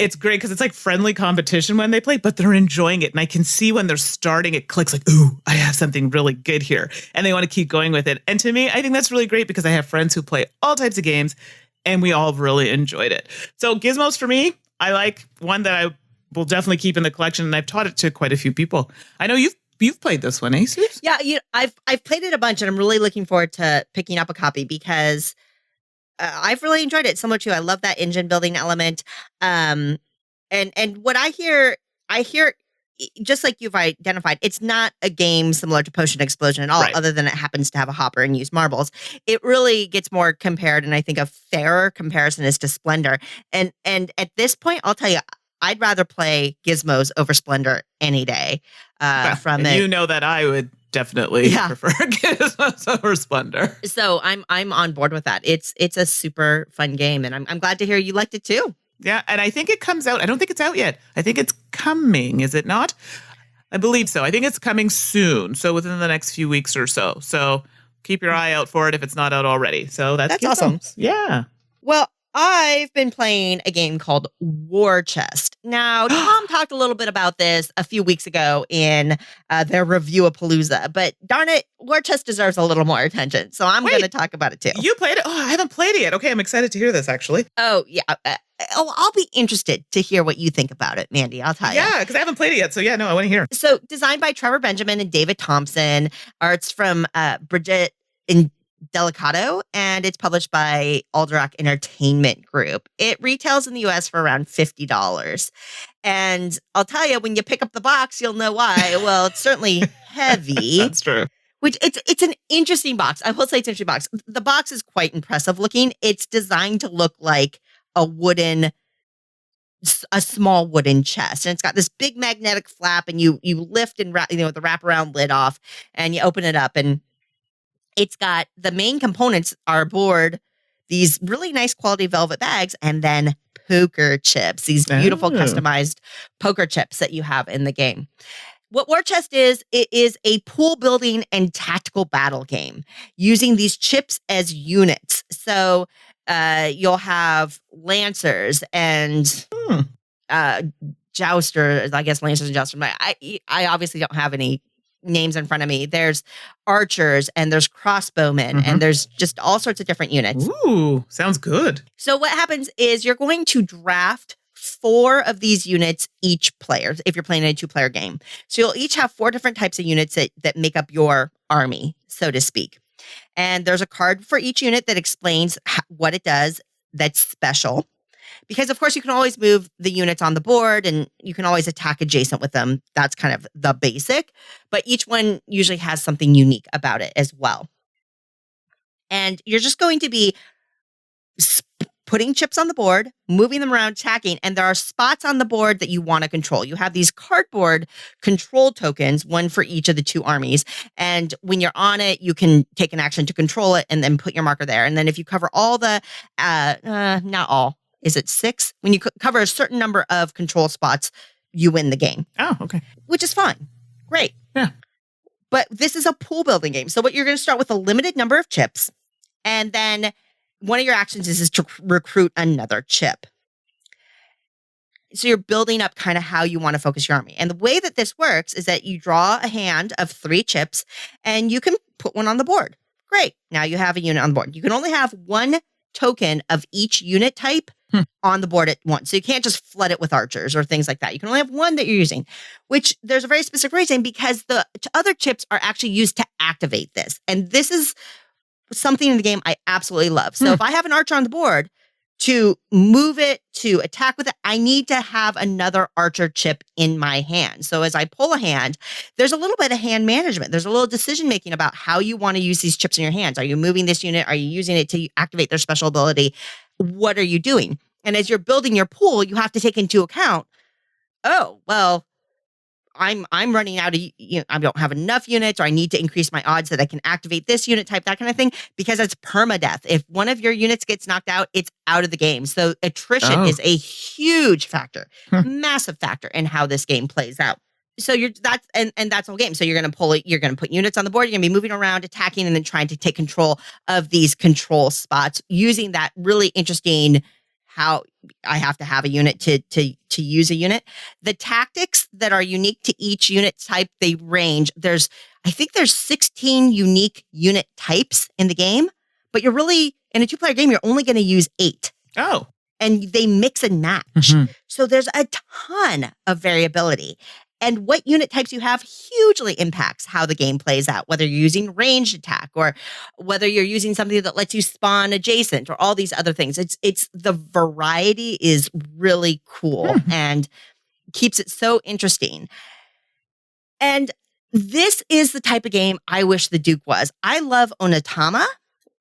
it's great because it's like friendly competition when they play, but they're enjoying it. And I can see when they're starting, it clicks like, I have something really good here. And they want to keep going with it. And to me, I think that's really great because I have friends who play all types of games and we all really enjoyed it. So Gizmos for me, I like one that I will definitely keep in the collection. And I've taught it to quite a few people. I know you've played this one, Suze? Yeah, I've played it a bunch and I'm really looking forward to picking up a copy because I've really enjoyed it. Similar to, I love that engine building element. And what I hear just like you've identified, it's not a game similar to Potion Explosion at all, Right. other than it happens to have a hopper and use marbles. It really gets more compared, and I think a fairer comparison is to Splendor. And at this point, I'll tell you, I'd rather play Gizmos over Splendor any day. And you know that I would definitely prefer Gizmos over Splendor. So I'm on board with that. It's a super fun game, and I'm glad to hear you liked it too. Yeah, and I think it comes out. I don't think it's out yet. I think it's coming. Is it not? I believe so. I think it's coming soon. So within the next few weeks or so. So keep your eye out for it if it's not out already. So that's awesome. Yeah. Well, I've been playing a game called War Chest. Now, Tom talked a little bit about this a few weeks ago in their review of Palooza, but darn it, War Chest deserves a little more attention. So I'm going to talk about it too. You played it? Oh, I haven't played it yet. Okay, I'm excited to hear this actually. Oh, yeah. I'll be interested to hear what you think about it, Mandy. I'll tell you. Yeah, because I haven't played it yet. So yeah, no, I want to hear. So designed by Trevor Benjamin and David Thompson, art's from Bridget Delicato, and it's published by Alderac Entertainment Group. It retails in the US for around $50. And I'll tell you, when you pick up the box, you'll know why. Well, it's certainly heavy. That's true. Which it's an interesting box. I will say it's an interesting box. The box is quite impressive looking. It's designed to look like a small wooden chest, and it's got this big magnetic flap, and you lift and the wraparound lid off, and you open it up, and it's got the main components are aboard these really nice quality velvet bags, and then poker chips, these beautiful customized poker chips that you have in the game. What War Chest is, it is a pool building and tactical battle game using these chips as units. So you'll have lancers and jousters, I guess lancers and jousters. I obviously don't have any names in front of me. There's archers and there's crossbowmen and there's just all sorts of different units. Ooh, sounds good. So what happens is you're going to draft 4 of these units each player if you're playing a 2-player game. So you'll each have 4 different types of units that make up your army, so to speak. And there's a card for each unit that explains what it does that's special. Because, of course, you can always move the units on the board and you can always attack adjacent with them. That's kind of the basic. But each one usually has something unique about it as well. And you're just going to be putting chips on the board, moving them around, attacking, and there are spots on the board that you want to control. You have these cardboard control tokens, one for each of the 2 armies, and when you're on it, you can take an action to control it and then put your marker there. And then if you cover all the, not all, is it 6? When you cover a certain number of control spots, you win the game. Oh, okay. Which is fine. Great. Yeah. But this is a pool building game. So what you're going to start with a limited number of chips, and then one of your actions is to recruit another chip. So you're building up kind of how you want to focus your army. And the way that this works is that you draw a hand of 3 chips and you can put one on the board. Great. Now you have a unit on the board. You can only have 1 token of each unit type on the board at once. So you can't just flood it with archers or things like that. You can only have 1 that you're using, which there's a very specific reason because the other chips are actually used to activate this. And this is something in the game I absolutely love. So if I have an archer on the board, to move it, to attack with it, I need to have another archer chip in my hand. So as I pull a hand, there's a little bit of hand management. There's a little decision making about how you want to use these chips in your hands. Are you moving this unit? Are you using it to activate their special ability? What are you doing? And as you're building your pool, you have to take into account, oh, well, I'm running out of, I don't have enough units, or I need to increase my odds that I can activate this unit type, that kind of thing, because it's permadeath. If one of your units gets knocked out, it's out of the game. So attrition is a huge factor, massive factor in how this game plays out. So that's the whole game. So you're going to pull it, you're going to put units on the board, you're going to be moving around, attacking, and then trying to take control of these control spots using that really interesting how I have to have a unit to use a unit. The tactics that are unique to each unit type, they range. I think there's 16 unique unit types in the game, but you're really, in a 2-player game, you're only going to use 8. Oh. And they mix and match. So there's a ton of variability. And what unit types you have hugely impacts how the game plays out, whether you're using ranged attack or whether you're using something that lets you spawn adjacent or all these other things. It's the variety is really cool and keeps it so interesting. And this is the type of game I wish the Duke was. I love Onitama,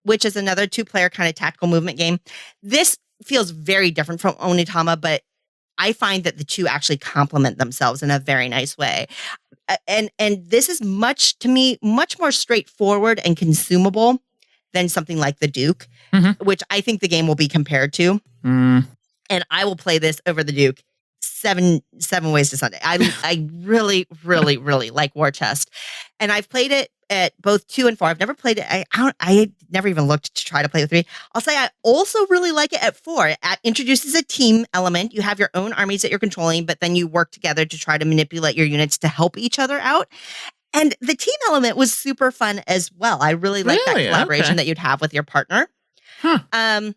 which is another 2-player kind of tactical movement game. This feels very different from Onitama, but I find that the two actually complement themselves in a very nice way. And this is much more straightforward and consumable than something like the Duke, which I think the game will be compared to. And I will play this over the Duke 7 ways to Sunday. I really, really, really like War Chest. And I've played it at both 2 and 4. I've never played it. I never even looked to try to play with 3. I'll say I also really like it at 4. It introduces a team element. You have your own armies that you're controlling, but then you work together to try to manipulate your units to help each other out. And the team element was super fun as well. I really like that collaboration that you'd have with your partner. I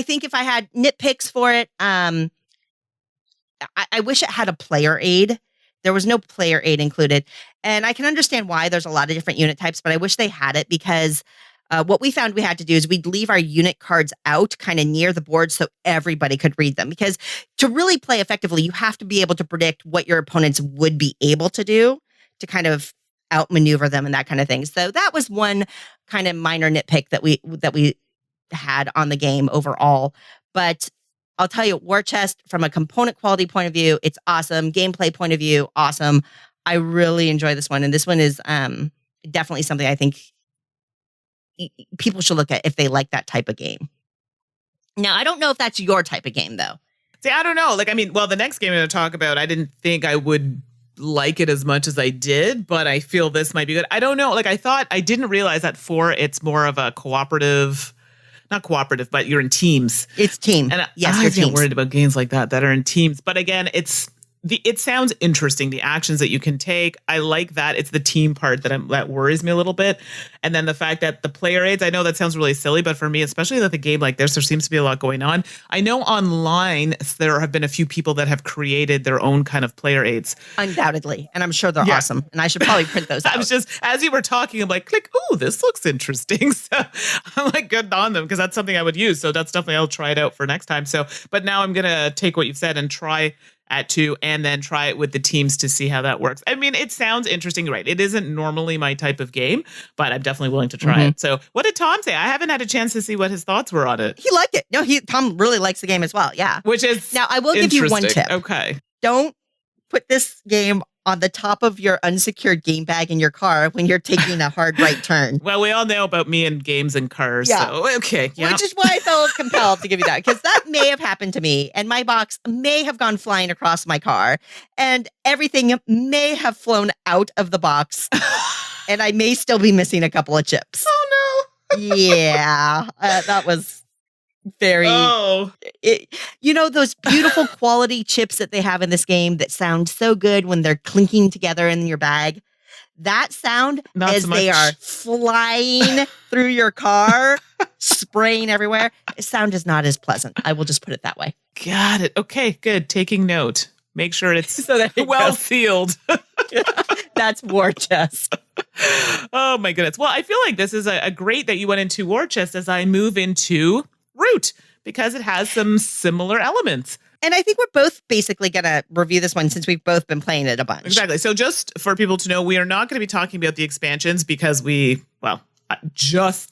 think if I had nitpicks for it, I wish it had a player aid. There was no player aid included. And I can understand why. There's a lot of different unit types, but I wish they had it because what we found we had to do is we'd leave our unit cards out kind of near the board so everybody could read them. Because to really play effectively, you have to be able to predict what your opponents would be able to do to kind of outmaneuver them and that kind of thing. So that was one kind of minor nitpick that we had on the game overall. But I'll tell you, War Chest, from a component quality point of view, it's awesome. Gameplay point of view, awesome. I really enjoy this one. And this one is definitely something I think people should look at if they like that type of game. Now, I don't know if that's your type of game, though. See, I don't know. The next game I'm going to talk about, I didn't think I would like it as much as I did, but I feel this might be good. I don't know. I didn't realize that 4, it's more of a cooperative... Not cooperative, but you're in teams. It's team. And yes, I you're get teams. worried about games like that are in teams. But again, it sounds interesting. The actions that you can take, I like that. It's the team part that worries me a little bit. And then the fact that the player aids, I know that sounds really silly, but for me, especially with a game like this, there seems to be a lot going on. I know online there have been a few people that have created their own kind of player aids. Undoubtedly. And I'm sure they're awesome. And I should probably print those out. I was just, as you were talking, I'm like, click, oh, this looks interesting. So I'm like, good on them, because that's something I would use. So that's definitely, I'll try it out for next time. So, but now I'm going to take what you've said and try at 2 and then try it with the teams to see how that works. I mean, it sounds interesting, right? It isn't normally my type of game, but I'm definitely willing to try it. So what did Tom say? I haven't had a chance to see what his thoughts were on it. He liked it. No, Tom really likes the game as well. Yeah. Which is now I will give you one tip. Okay. Don't put this game on the top of your unsecured game bag in your car when you're taking a hard right turn. Well, we all know about me and games and cars. Yeah. So, okay. Yeah. Which is why I felt compelled to give you that, because that may have happened to me and my box may have gone flying across my car and everything may have flown out of the box and I may still be missing a couple of chips. Oh, no. Yeah. That was very, those beautiful quality chips that they have in this game that sound so good when they're clinking together in your bag. That sound as they are flying through your car, spraying everywhere. Sound is not as pleasant. I will just put it that way. Got it. Okay, good. Taking note. Make sure it's well sealed. That's War Chest. Oh my goodness. Well, I feel like this is a great that you went into War Chest as I move into Root, because it has some similar elements. And I think we're both basically going to review this one since we've both been playing it a bunch. Exactly. So just for people to know, we are not going to be talking about the expansions because I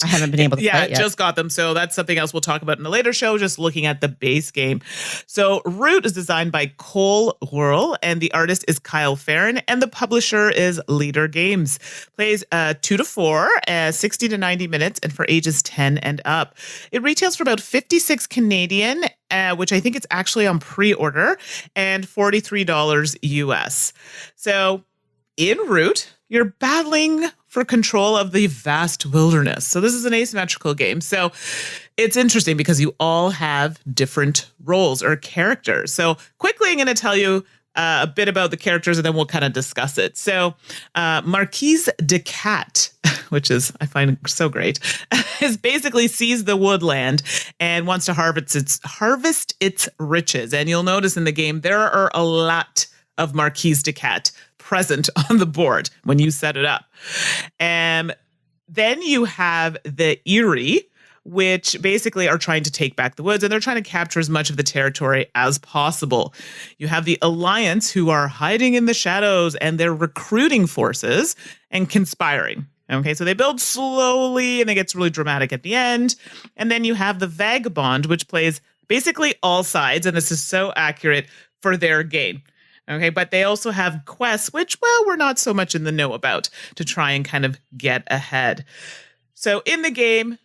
haven't been able to play it yet. Just got them. So that's something else we'll talk about in a later show, just looking at the base game. So Root is designed by Cole Whirl, and the artist is Kyle Farron, and the publisher is Leader Games. Plays 2 to 4, 60 to 90 minutes, and for ages 10 and up. It retails for about 56 Canadian, which I think it's actually on pre-order, and $43 US. So in Root, you're battling for control of the vast wilderness. So this is an asymmetrical game. So it's interesting because you all have different roles or characters. So quickly, I'm going to tell you a bit about the characters and then we'll kind of discuss it. So Marquise de Cat, which is, I find so great, is basically sees the woodland and wants to harvest its riches. And you'll notice in the game, there are a lot of Marquise de Cat present on the board when you set it up. And then you have the Erie, which basically are trying to take back the woods, and they're trying to capture as much of the territory as possible. You have the Alliance, who are hiding in the shadows, and they're recruiting forces and conspiring. Okay, so they build slowly, and it gets really dramatic at the end. And then you have the Vagabond, which plays basically all sides, and this is so accurate for their gain. Okay, but they also have quests, which, well, we're not so much in the know about, to try and kind of get ahead. So in the game,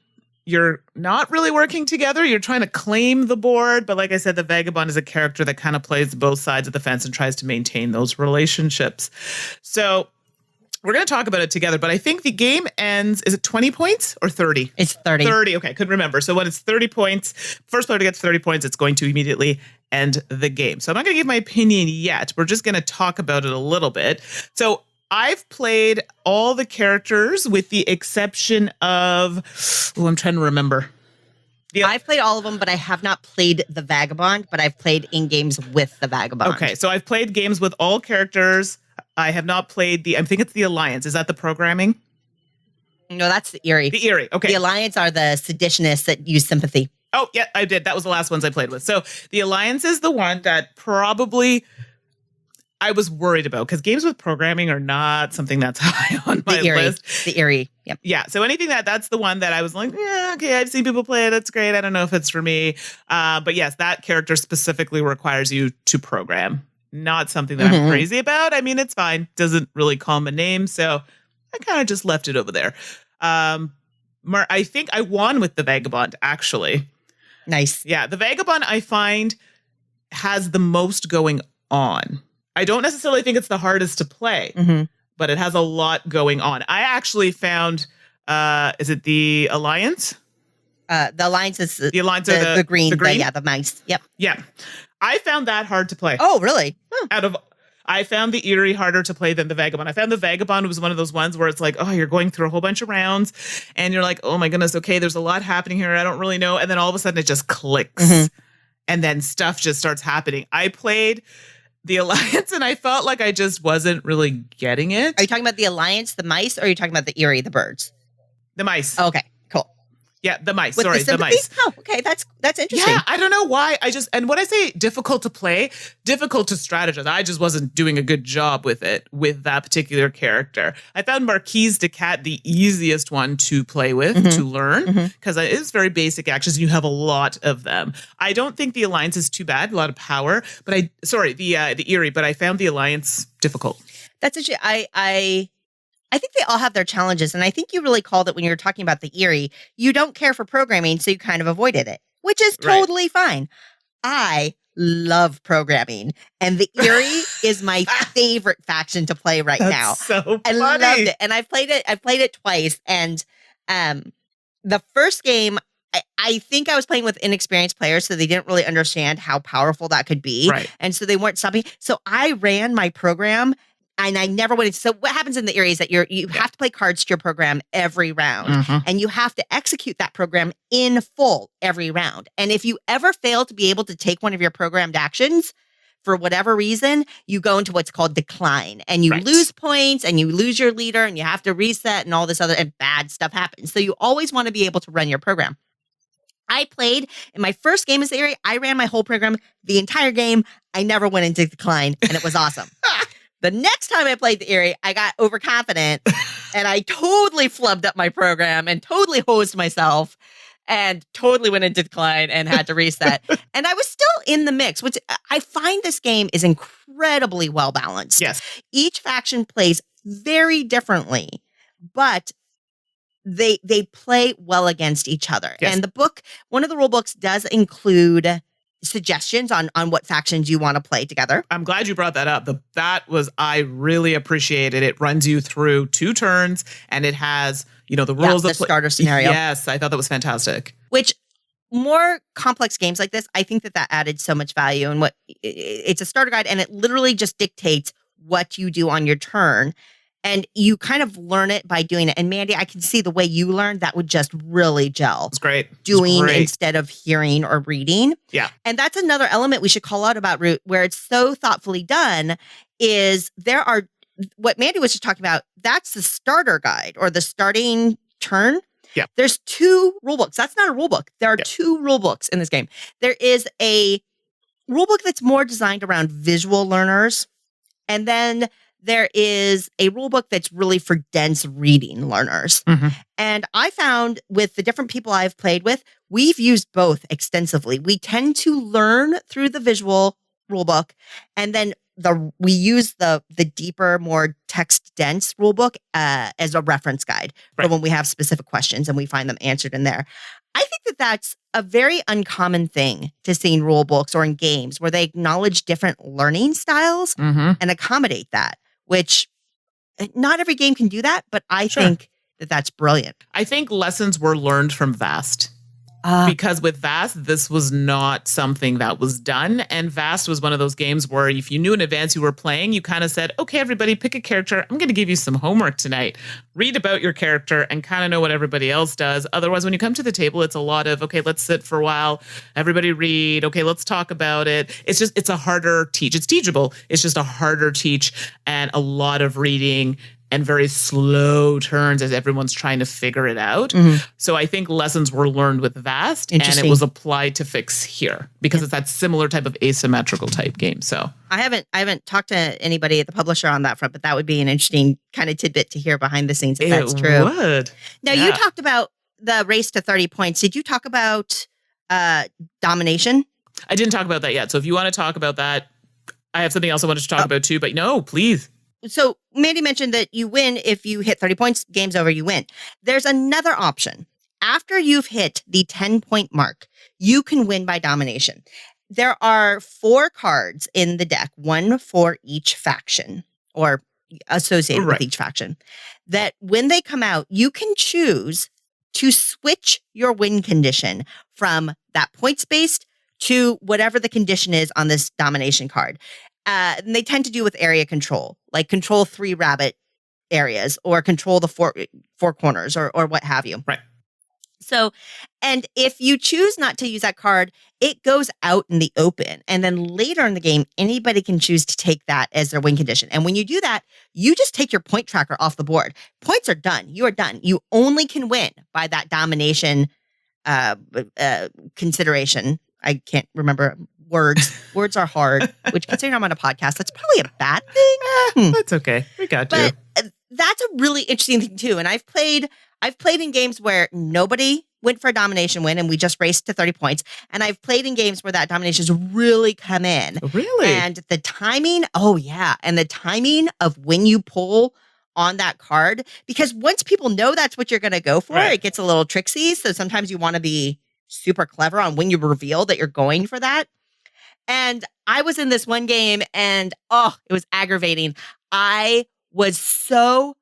you're not really working together. You're trying to claim the board. But like I said, the Vagabond is a character that kind of plays both sides of the fence and tries to maintain those relationships. So we're going to talk about it together, but I think the game ends, is it 20 points or 30? It's 30. 30, okay, couldn't remember. So when it's 30 points, first player gets 30 points, it's going to immediately end the game. So I'm not going to give my opinion yet. We're just going to talk about it a little bit. So I've played all the characters with the exception of, I'm trying to remember. I've played all of them, but I have not played the Vagabond, but I've played in games with the Vagabond. Okay, so I've played games with all characters. I have not played I think it's the Alliance. Is that the programming? No, that's the Eerie. The Eerie, okay. The Alliance are the seditionists that use sympathy. Oh, yeah, I did. That was the last ones I played with. So the Alliance is the one that probably I was worried about, because games with programming are not something that's high on my list. The Eerie, yep. Yeah, so anything that's the one that I was like, yeah, okay, I've seen people play it. It's great. I don't know if it's for me. But yes, that character specifically requires you to program. Not something that I'm crazy about. I mean, it's fine. Doesn't really call him a name. So I kind of just left it over there. I think I won with the Vagabond, actually. Nice. Yeah, the Vagabond, I find, has the most going on. I don't necessarily think it's the hardest to play, but it has a lot going on. I actually found, is it the Alliance? The Alliance is the Alliance the green. The green? The mice. Yep. Yeah. I found that hard to play. Oh, really? I found the Eerie harder to play than the Vagabond. I found the Vagabond was one of those ones where it's like, oh, you're going through a whole bunch of rounds and you're like, oh my goodness, okay, there's a lot happening here. I don't really know. And then all of a sudden it just clicks and then stuff just starts happening. I played the Alliance and I felt like I just wasn't really getting it. Are you talking about the Alliance, the mice, or are you talking about the Eerie, the birds? The mice. Okay, cool. Yeah, the mice. With Sorry, the mice. Oh, okay, that's interesting. Yeah, I don't know why. And when I say difficult to play, difficult to strategize, I just wasn't doing a good job with it, with that particular character. I found Marquise de Cat the easiest one to play with, to learn, because it is very basic actions and you have a lot of them. I don't think the Alliance is too bad, a lot of power, but the Eerie, but I found the Alliance difficult. That's interesting. I think they all have their challenges, and I think you really called it when you were talking about the Eerie. You don't care for programming, so you kind of avoided it, which is totally fine. I love programming, and the Eerie is my favorite faction to play right now. So funny. I loved it, and I've played it twice, and the first game, I think I was playing with inexperienced players, so they didn't really understand how powerful that could be, and so they weren't stopping. So I ran my program. And I never went. So what happens in the Eerie is that you have to play cards to your program every round, and you have to execute that program in full every round. And if you ever fail to be able to take one of your programmed actions for whatever reason, you go into what's called decline, and you lose points, and you lose your leader, and you have to reset, and all this other and bad stuff happens. So you always want to be able to run your program. I played in my first game as the Eerie. I ran my whole program the entire game. I never went into decline, and it was awesome. The next time I played the Eerie, I got overconfident and I totally flubbed up my program and totally hosed myself and totally went into decline and had to reset. And I was still in the mix, which I find this game is incredibly well balanced. Yes. Each faction plays very differently, but they play well against each other. Yes. And the book, one of the rule books does include suggestions on what factions you want to play together. I'm glad you brought that up. I really appreciated it. It runs you through 2 turns and it has, the rules the starter scenario. Yes, I thought that was fantastic. Which more complex games like this, I think that added so much value. And it's a starter guide and it literally just dictates what you do on your turn. And you kind of learn it by doing it. And Mandi, I can see the way you learned that would just really gel. It's great. Doing instead of hearing or reading. Yeah. And that's another element we should call out about Root, where it's so thoughtfully done, is there are, what Mandi was just talking about, that's the starter guide or the starting turn. Yeah. There's 2 rule books. That's not a rule book. There are 2 rule books in this game. There is a rule book that's more designed around visual learners. And then there is a rule book that's really for dense reading learners. Mm-hmm. And I found with the different people I've played with, we've used both extensively. We tend to learn through the visual rule book, and then we use the deeper, more text dense rule book as a reference guide for when we have specific questions and we find them answered in there. I think that that's a very uncommon thing to see in rule books or in games where they acknowledge different learning styles and accommodate that, which not every game can do that, but I think that that's brilliant. I think lessons were learned from Vast. Because with Vast, this was not something that was done. And Vast was one of those games where if you knew in advance you were playing, you kind of said, okay, everybody pick a character. I'm going to give you some homework tonight. Read about your character and kind of know what everybody else does. Otherwise, when you come to the table, it's a lot of, okay, let's sit for a while. Everybody read. Okay, let's talk about it. It's a harder teach. It's teachable. It's just a harder teach and a lot of reading and very slow turns as everyone's trying to figure it out. So I think lessons were learned with Vast and it was applied to Fix here because it's that similar type of asymmetrical type game. So I haven't talked to anybody at the publisher on that front, but that would be an interesting kind of tidbit to hear behind the scenes if that's true. It would. Now you talked about the race to 30 points. Did you talk about domination? I didn't talk about that yet. So if you want to talk about that, I have something else I wanted to talk about too, but no, please. So Mandy mentioned that you win if you hit 30 points, game's over, you win. There's another option. After you've hit the 10-point mark, you can win by domination. There are 4 cards in the deck, 1 for each faction or associated with each faction, that when they come out, you can choose to switch your win condition from that points-based to whatever the condition is on this domination card. And they tend to do with area control, like control 3 rabbit areas or control the four corners or what have you. Right. So, and if you choose not to use that card, it goes out in the open. And then later in the game, anybody can choose to take that as their win condition. And when you do that, you just take your point tracker off the board. Points are done. You are done. You only can win by that domination consideration. I can't remember words. Words are hard, which considering I'm on a podcast, that's probably a bad thing. That's okay. We got you. But that's a really interesting thing too. And I've played in games where nobody went for a domination win and we just raced to 30 points. And I've played in games where that domination's really come in. Really? And the timing, and the timing of when you pull on that card, because once people know that's what you're going to go for, it gets a little tricksy. So sometimes you want to be super clever on when you reveal that you're going for that. And I was in this one game and it was aggravating. I was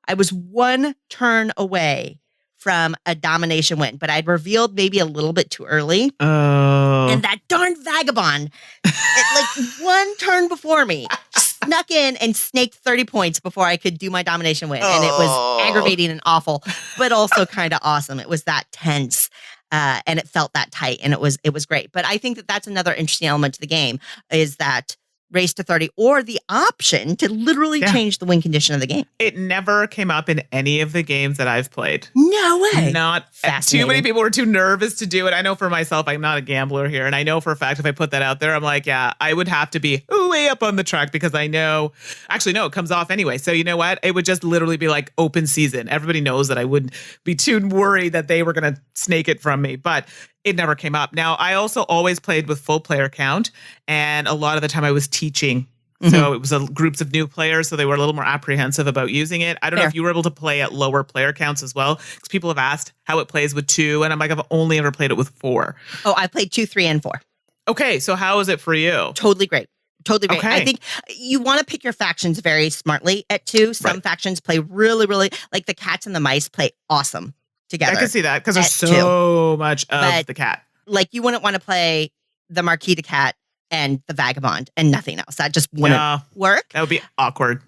1 turn away from a domination win, but I'd revealed maybe a little bit too early. Oh. And that darn vagabond, like 1 turn before me, snuck in and snaked 30 points before I could do my domination win. And it was aggravating and awful, but also kind of awesome. It was that tense. And it felt that tight, and it was great. But I think that that's another interesting element to the game is that race to 30 or the option to literally change the win condition of the game. It never came up in any of the games that I've played. No way. Not too many people were too nervous to do it. I know for myself, I'm not a gambler here. And I know for a fact, if I put that out there, I'm like, I would have to be way up on the track because I know, actually, no, it comes off anyway. So you know what? It would just literally be like open season. Everybody knows that I wouldn't be too worried that they were going to snake it from me. But it never came up. Now, I also always played with full player count, and a lot of the time I was teaching. So it was groups of new players, so they were a little more apprehensive about using it. I don't know if you were able to play at lower player counts as well, because people have asked how it plays with 2, and I'm like, I've only ever played it with 4. Oh, I played 2, 3, and 4. Okay, so how is it for you? Totally great. Totally great. Okay. I think you want to pick your factions very smartly at 2. Some factions play really, really, like the cats and the mice play awesome together. I can see that because there's so much of the cat. Like you wouldn't want to play the Marquis de Cat and the Vagabond and nothing else. That just wouldn't work. That would be awkward.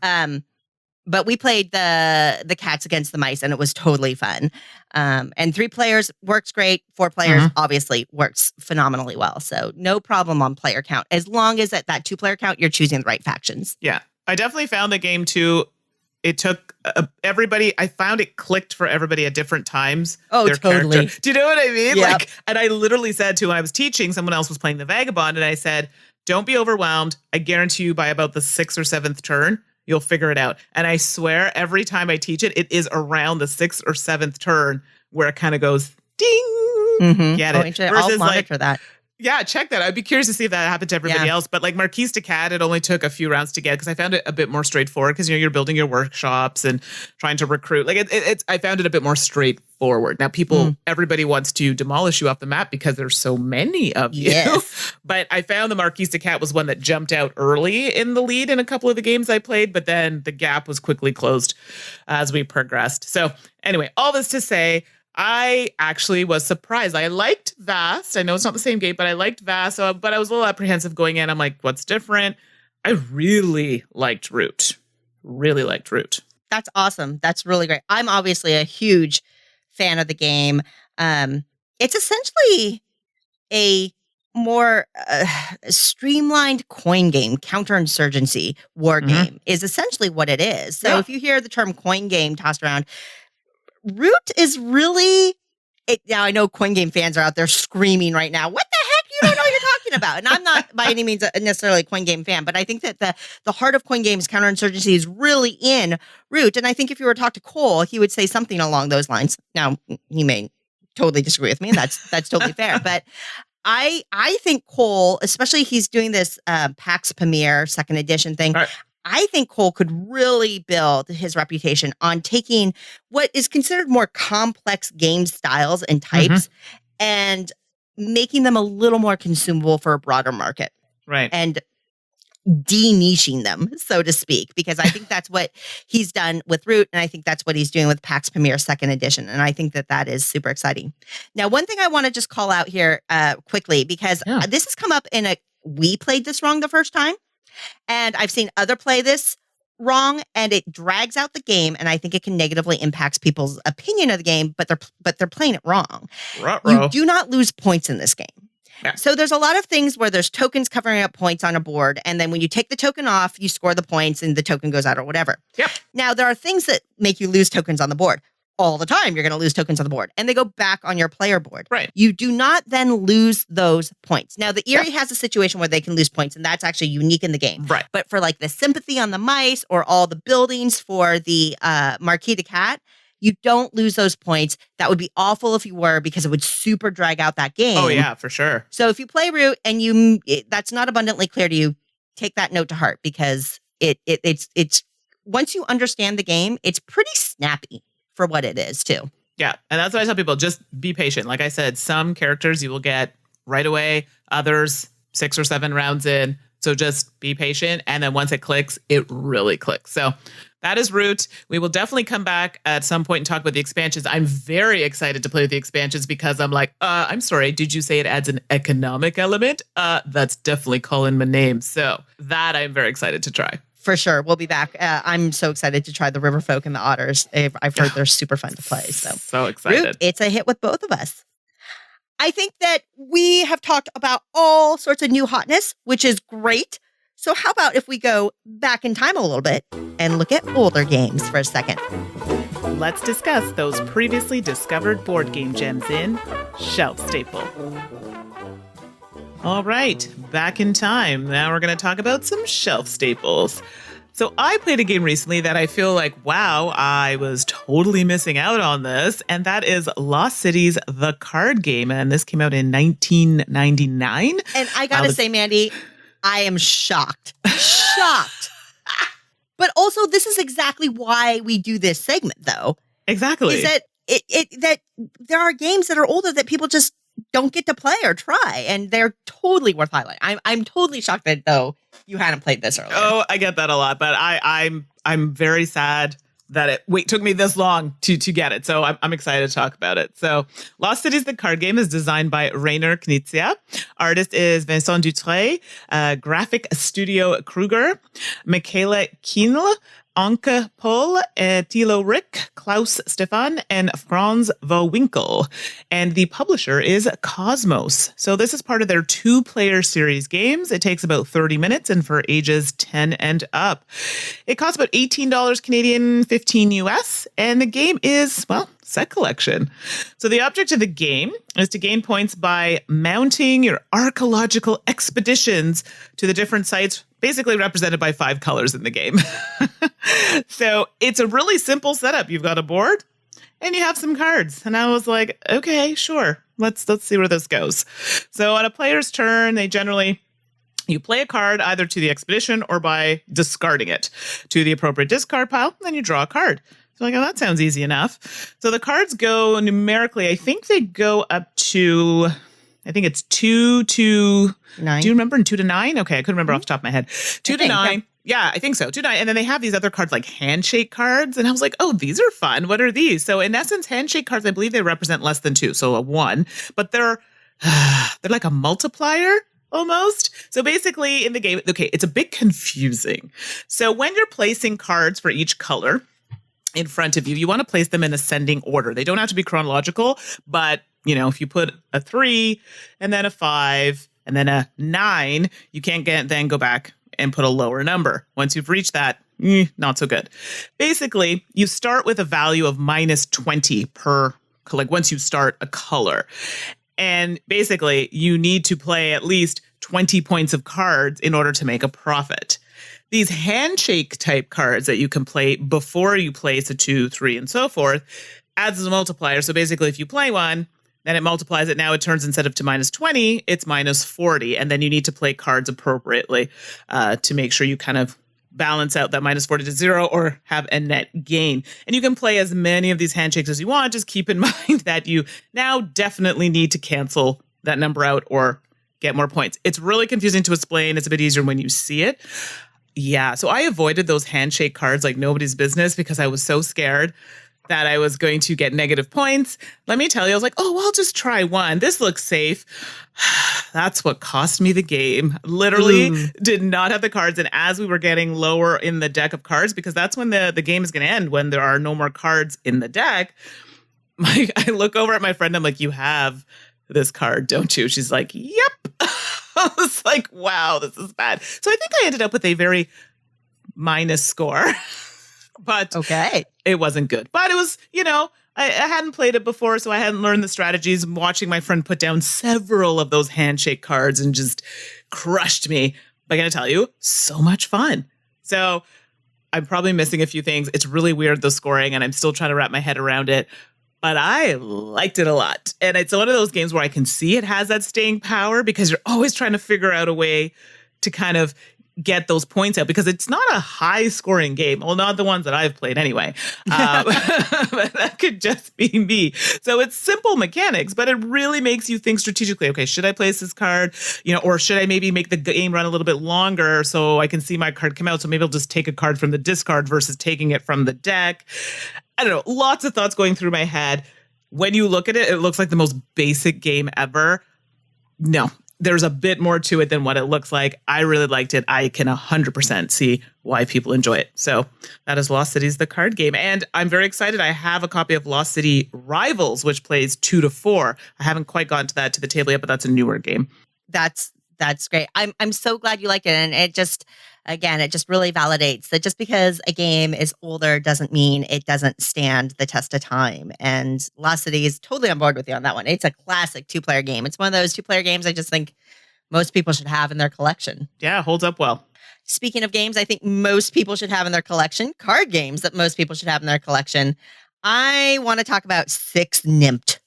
But we played the cats against the mice and it was totally fun. And 3 players works great. 4 players obviously works phenomenally well. So no problem on player count. As long as at that 2 player count, you're choosing the right factions. Yeah. I definitely found the game too. it took everybody. I found it clicked for everybody at different times. Oh, totally. Character. Do you know what I mean? Yep. Like, and I literally said to when I was teaching, someone else was playing the Vagabond, and I said, "Don't be overwhelmed. I guarantee you, by about the 6th or 7th turn, you'll figure it out." And I swear, every time I teach it, it is around the 6th or 7th turn where it kind of goes ding. Mm-hmm. Get it? I'll monitor that. Yeah, check that. I'd be curious to see if that happened to everybody else. But like Marquise de Cat, it only took a few rounds to get because I found it a bit more straightforward because you're building your workshops and trying to recruit. Like it's I found it a bit more straightforward. Now everybody wants to demolish you off the map because there's so many of you. Yes. But I found the Marquise de Cat was one that jumped out early in the lead in a couple of the games I played, but then the gap was quickly closed as we progressed. So anyway, all this to say, I actually was surprised. I liked Vast. I know it's not the same game, but I liked Vast. But I was a little apprehensive going in. I'm like, what's different? I really liked Root. Really liked Root. That's awesome. That's really great. I'm obviously a huge fan of the game. It's essentially a more streamlined coin game, counterinsurgency war game is essentially what it is. So if you hear the term coin game tossed around, Root is really now I know coin game fans are out there screaming right now, what the heck? You don't know what you're talking about. And I'm not by any means necessarily a coin game fan, but I think that the heart of coin games, counterinsurgency, is really in Root. And I think if you were to talk to Cole, he would say something along those lines. Now, he may totally disagree with me, and that's totally fair. But I think Cole, especially he's doing this PAX Pamir 2nd edition thing. Right. I think Cole could really build his reputation on taking what is considered more complex game styles and types and making them a little more consumable for a broader market. Right. And de-niching them, so to speak, because I think that's what he's done with Root, and I think that's what he's doing with PAX Pamir 2nd edition, and I think that is super exciting. Now, one thing I want to just call out here quickly, because this has come up we played this wrong the first time, and I've seen other play this wrong, and it drags out the game, and I think it can negatively impact people's opinion of the game, but they're playing it wrong. Ruh-roh. You do not lose points in this game. Yeah. So there's a lot of things where there's tokens covering up points on a board, and then when you take the token off, you score the points and the token goes out or whatever. Yep. Now, there are things that make you lose tokens on the board. All the time, you're going to lose tokens on the board, and they go back on your player board. Right. You do not then lose those points. Now, the Eerie has a situation where they can lose points, and that's actually unique in the game. Right. But for like the sympathy on the mice or all the buildings for the Marquis de Cat, you don't lose those points. That would be awful if you were, because it would super drag out that game. Oh, yeah, for sure. So if you play Root and that's not abundantly clear to you, take that note to heart, because it's once you understand the game, it's pretty snappy for what it is too. Yeah. And that's what I tell people. Just be patient. Like I said, some characters you will get right away, others 6 or 7 rounds in. So just be patient. And then once it clicks, it really clicks. So that is Root. We will definitely come back at some point and talk about the expansions. I'm very excited to play with the expansions because I'm like, I'm sorry, did you say it adds an economic element? That's definitely calling my name. So that I'm very excited to try. For sure. We'll be back. I'm so excited to try the River Folk and the Otters. I've heard they're super fun to play. So excited. Root, it's a hit with both of us. I think that we have talked about all sorts of new hotness, which is great. So how about if we go back in time a little bit and look at older games for a second? Let's discuss those previously discovered board game gems in Shelf Staple. All right, back in time. Now we're going to talk about some shelf staples. So I played a game recently that I feel like, wow, I was totally missing out on this. And that is Lost Cities, the card game. And this came out in 1999. And I got to say, Mandy, I am shocked. Shocked. But also, this is exactly why we do this segment, though. Exactly. Is that that there are games that are older that people just don't get to play or try, and they're totally worth highlighting. I'm totally shocked that though you hadn't played this earlier. Oh, I get that a lot, but I'm very sad that it took me this long to get it. So I'm excited to talk about it. So Lost Cities, the card game, is designed by Rainer Knizia. Artist is Vincent Dutré, graphic studio Kruger, Michaela Kienle, Anke Pohl, Thilo Rick, Klaus Stefan, and Franz Vohwinkel. And the publisher is Cosmos. So this is part of their 2-player series games. It takes about 30 minutes and for ages 10 and up. It costs about $18 Canadian, 15 US, and the game is, well, set collection. So the object of the game is to gain points by mounting your archaeological expeditions to the different sites, basically represented by 5 colors in the game. So it's a really simple setup. You've got a board and you have some cards. And I was like, okay, sure. Let's see where this goes. So on a player's turn, you play a card either to the expedition or by discarding it to the appropriate discard pile. And then you draw a card. So like, oh, that sounds easy enough. So the cards go numerically. I think they go up to, I think it's 2 to 9. Do you remember? 2 to 9? Okay, I couldn't remember off the top of my head. 2 to 9. Yeah, I think so. 2 to 9. And then they have these other cards like handshake cards. And I was like, oh, these are fun. What are these? So in essence, handshake cards, I believe they represent less than 2. So a 1. But they're like a multiplier almost. So basically in the game, okay, it's a bit confusing. So when you're placing cards for each color in front of you, you want to place them in ascending order. They don't have to be chronological, but if you put a 3 and then a 5 and then a 9, you can't then go back and put a lower number. Once you've reached that, not so good. Basically, you start with a value of minus 20 per, like once you start a color. And basically, you need to play at least 20 points of cards in order to make a profit. These handshake type cards that you can play before you place a 2, 3, and so forth adds a multiplier. So basically, if you play one, then it multiplies it. Now it turns instead of to minus 20, it's minus 40. And then you need to play cards appropriately to make sure you kind of balance out that minus 40 to 0 or have a net gain. And you can play as many of these handshakes as you want. Just keep in mind that you now definitely need to cancel that number out or get more points. It's really confusing to explain. It's a bit easier when you see it. Yeah, so I avoided those handshake cards like nobody's business because I was so scared that I was going to get negative points. Let me tell you, I was like, oh, well, I'll just try one. This looks safe. That's what cost me the game. Literally did not have the cards. And as we were getting lower in the deck of cards, because that's when the game is going to end, when there are no more cards in the deck, I look over at my friend. I'm like, you have this card, don't you? She's like, yep. I was like, wow, this is bad. So I think I ended up with a very minus score. But okay, it wasn't good. But it was, I hadn't played it before, so I hadn't learned the strategies. Watching my friend put down several of those handshake cards and just crushed me. But I'm going to tell you, so much fun. So I'm probably missing a few things. It's really weird, the scoring, and I'm still trying to wrap my head around it. But I liked it a lot. And it's one of those games where I can see it has that staying power because you're always trying to figure out a way to kind of get those points out because it's not a high scoring game. Well, not the ones that I've played anyway. But that could just be me. So it's simple mechanics, but it really makes you think strategically. Okay, should I place this card? Or should I maybe make the game run a little bit longer so I can see my card come out? So maybe I'll just take a card from the discard versus taking it from the deck. I don't know. Lots of thoughts going through my head. When you look at it, it looks like the most basic game ever. No. There's a bit more to it than what it looks like. I really liked it. I can 100% see why people enjoy it. So that is Lost Cities, the card game. And I'm very excited. I have a copy of Lost City Rivals, which plays 2 to 4. I haven't quite gotten to that to the table yet, but that's a newer game. That's great. I'm so glad you like it. And it just really validates that just because a game is older doesn't mean it doesn't stand the test of time. And Lost City is totally on board with you on that one. It's a classic 2-player game. It's one of those 2-player games I just think most people should have in their collection. Yeah, holds up well. Speaking of games I think most people should have in their collection, card games that most people should have in their collection, I want to talk about 6 Nimmt.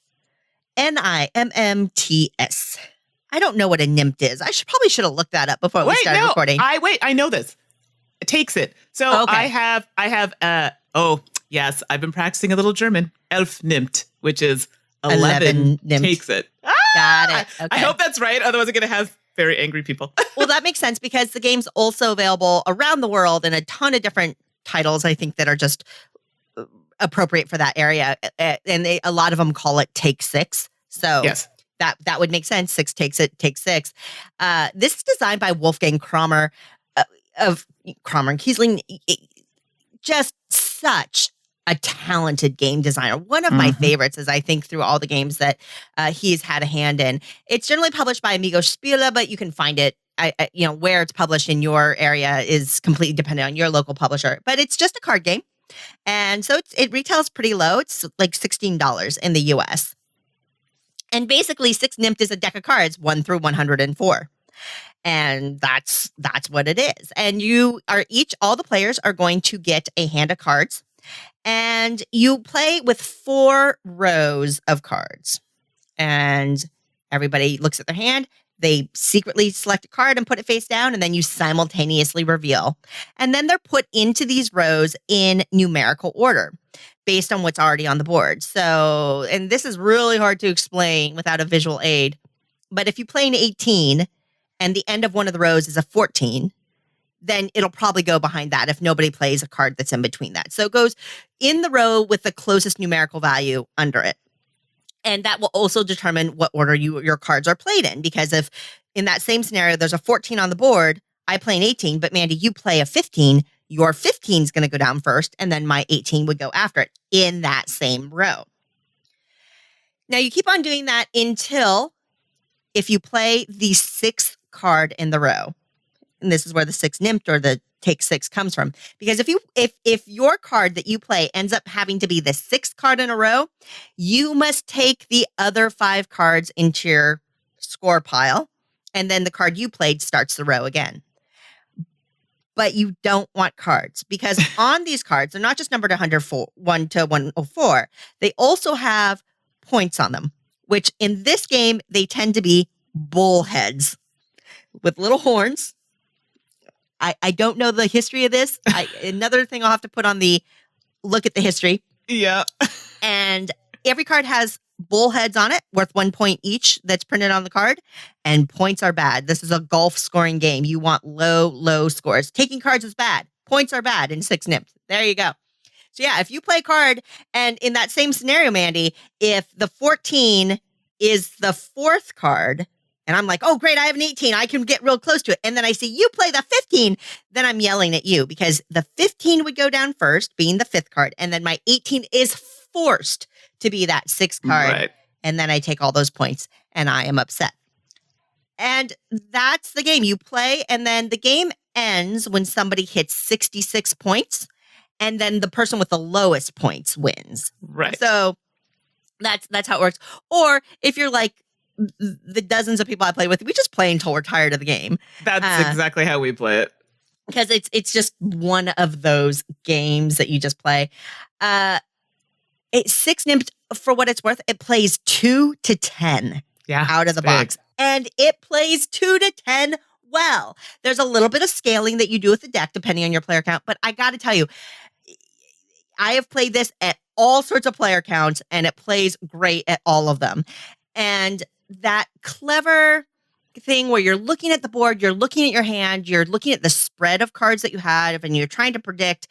Nimmts. I don't know what a Nimmt is. I probably should have looked that up before we started recording. I know this. It takes it. So okay. I have yes, I've been practicing a little German. 11 Nimmt, which is 11 Nimmt. Takes it. Got it. Okay. I hope that's right. Otherwise I'm going to have very angry people. Well, that makes sense because the game's also available around the world in a ton of different titles, I think, that are just appropriate for that area. And a lot of them call it Take 6. So yes. That would make sense. 6 takes it, take 6. This is designed by Wolfgang Kramer of Kramer and Kiesling. just such a talented game designer. One of my favorites is, I think, through all the games that he's had a hand in. It's generally published by Amigo Spiele, but you can find it. Where it's published in your area is completely dependent on your local publisher. But it's just a card game. And so it retails pretty low. It's like $16 in the US. And basically, 6 Nimmt is a deck of cards, 1 through 104. And that's what it is. And all the players are going to get a hand of cards. And you play with 4 rows of cards. And everybody looks at their hand. They secretly select a card and put it face down, and then you simultaneously reveal. And then they're put into these rows in numerical order based on what's already on the board. So, and this is really hard to explain without a visual aid. But if you play an 18 and the end of one of the rows is a 14, then it'll probably go behind that if nobody plays a card that's in between that. So it goes in the row with the closest numerical value under it. And that will also determine what order your cards are played in. Because if in that same scenario, there's a 14 on the board, I play an 18, but Mandi, you play a 15, your 15 is going to go down first, and then my 18 would go after it in that same row. Now, you keep on doing that until if you play the 6th card in the row. And this is where the 6 Nimmt or the take 6 comes from. Because if your card that you play ends up having to be the 6th card in a row, you must take the other 5 cards into your score pile, and then the card you played starts the row again. But you don't want cards, because on these cards, they're not just numbered 1 to 104. They also have points on them, which in this game, they tend to be bull heads with little horns. I don't know the history of this. Another thing I'll have to put on the look at the history. Yeah. And every card has bull heads on it, worth 1 point each, that's printed on the card. And points are bad. This is a golf scoring game. You want low scores. Taking cards is bad. Points are bad in 6 Nimmt. There you go. So yeah, if you play a card, and in that same scenario, Mandi, if the 14 is the 4th card, and I'm like, oh, great, I have an 18. I can get real close to it. And then I see you play the 15. Then I'm yelling at you, because the 15 would go down first, being the 5th card. And then my 18 is forced to be that 6th card. Right. And then I take all those points, and I am upset. And that's the game. You play, and then the game ends when somebody hits 66 points. And then the person with the lowest points wins. Right. So that's how it works. Or if you're like the dozens of people I play with, we just play until we're tired of the game. That's exactly how we play it. Because it's just one of those games that you just play. 6 Nimmt, for what it's worth, it plays 2 to 10 out of the box. And it plays 2 to 10 well. There's a little bit of scaling that you do with the deck, depending on your player count. But I got to tell you, I have played this at all sorts of player counts, and it plays great at all of them. And that clever thing where you're looking at the board, you're looking at your hand, you're looking at the spread of cards that you have, and you're trying to predict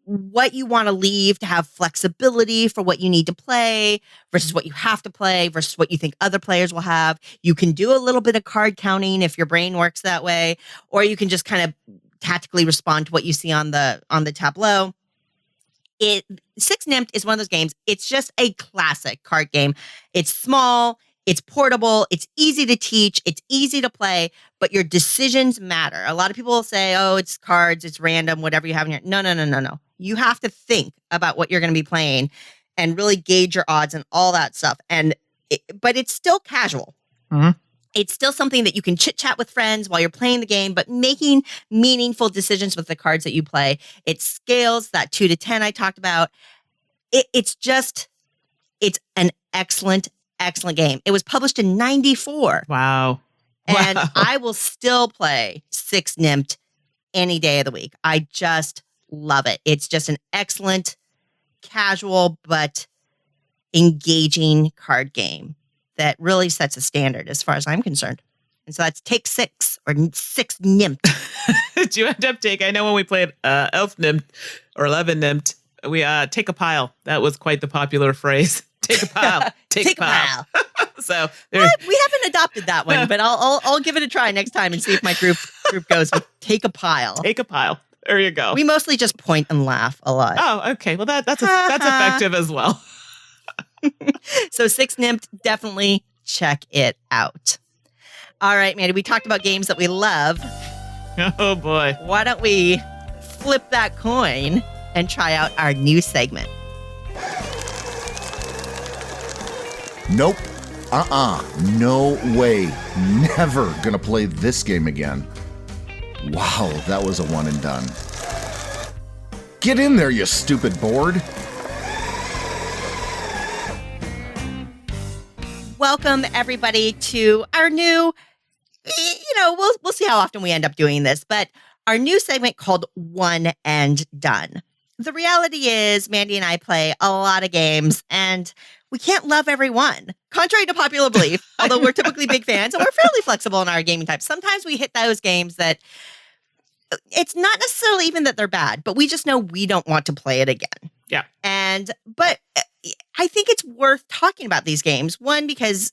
what you want to leave to have flexibility for what you need to play versus what you have to play versus what you think other players will have. You can do a little bit of card counting if your brain works that way, or you can just kind of tactically respond to what you see on the tableau. 6 Nimmt is one of those games. It's just a classic card game. It's small, it's portable, it's easy to teach, it's easy to play, but your decisions matter. A lot of people will say, oh, it's cards, it's random, whatever you have in your... No. You have to think about what you're going to be playing and really gauge your odds and all that stuff. But it's still casual. Mm-hmm. It's still something that you can chit-chat with friends while you're playing the game, but making meaningful decisions with the cards that you play. It scales, that 2 to 10 I talked about. It's an excellent game. It was published in 94. Wow. And I will still play 6 Nimmt any day of the week. I just love it. It's just an excellent, casual, but engaging card game that really sets a standard as far as I'm concerned. And so that's take 6 or 6 Nimmt. Did you end up I know when we played Elf Nimmt or 11 Nimmt, we take a pile. That was quite the popular phrase. Take a pile. Take a pile. So we haven't adopted that one, but I'll give it a try next time and see if my group goes with take a pile. Take a pile. There you go. We mostly just point and laugh a lot. Oh, okay. Well, that's effective as well. So 6 Nimmt, definitely check it out. All right, Mandy, we talked about games that we love. Oh, boy. Why don't we flip that coin and try out our new segment? Nope. No way. Never gonna play this game again. Wow, that was a one and done. Get in there, you stupid board. Welcome, everybody, to our new, we'll see how often we end up doing this, but our new segment called One and Done. The reality is, Mandy and I play a lot of games, and we can't love every one. Contrary to popular belief, although we're typically big fans, and we're fairly flexible in our gaming types, sometimes we hit those games that it's not necessarily even that they're bad, but we just know we don't want to play it again. Yeah. But I think it's worth talking about these games. One, because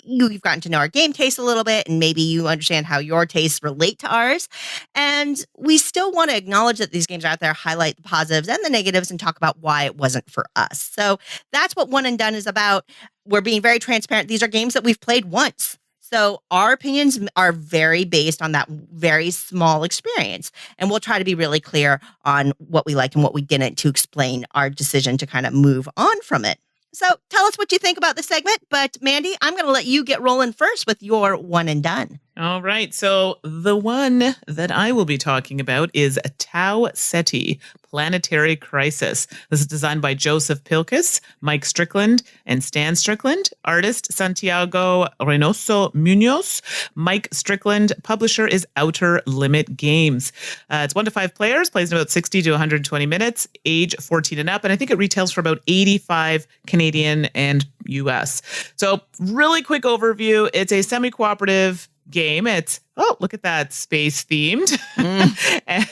you've gotten to know our game taste a little bit, and maybe you understand how your tastes relate to ours. And we still want to acknowledge that these games are out there, highlight the positives and the negatives, and talk about why it wasn't for us. So that's what One and Done is about. We're being very transparent. These are games that we've played once. So our opinions are very based on that very small experience. And we'll try to be really clear on what we liked and what we didn't to explain our decision to kind of move on from it. So tell us what you think about the segment. But Mandy, I'm going to let you get rolling first with your One and Done. All right. So the one that I will be talking about is Tau Ceti, Planetary Crisis. This is designed by Joseph Pilkis, Mike Strickland, and Stan Strickland. Artist Santiago Reynoso Munoz. Mike Strickland. Publisher is Outer Limit Games. It's 1 to 5 players, plays in about 60 to 120 minutes, age 14 and up. And I think it retails for about 85 Canadian and US. So really quick overview. It's a semi-cooperative game. It's, oh, look at that, space themed.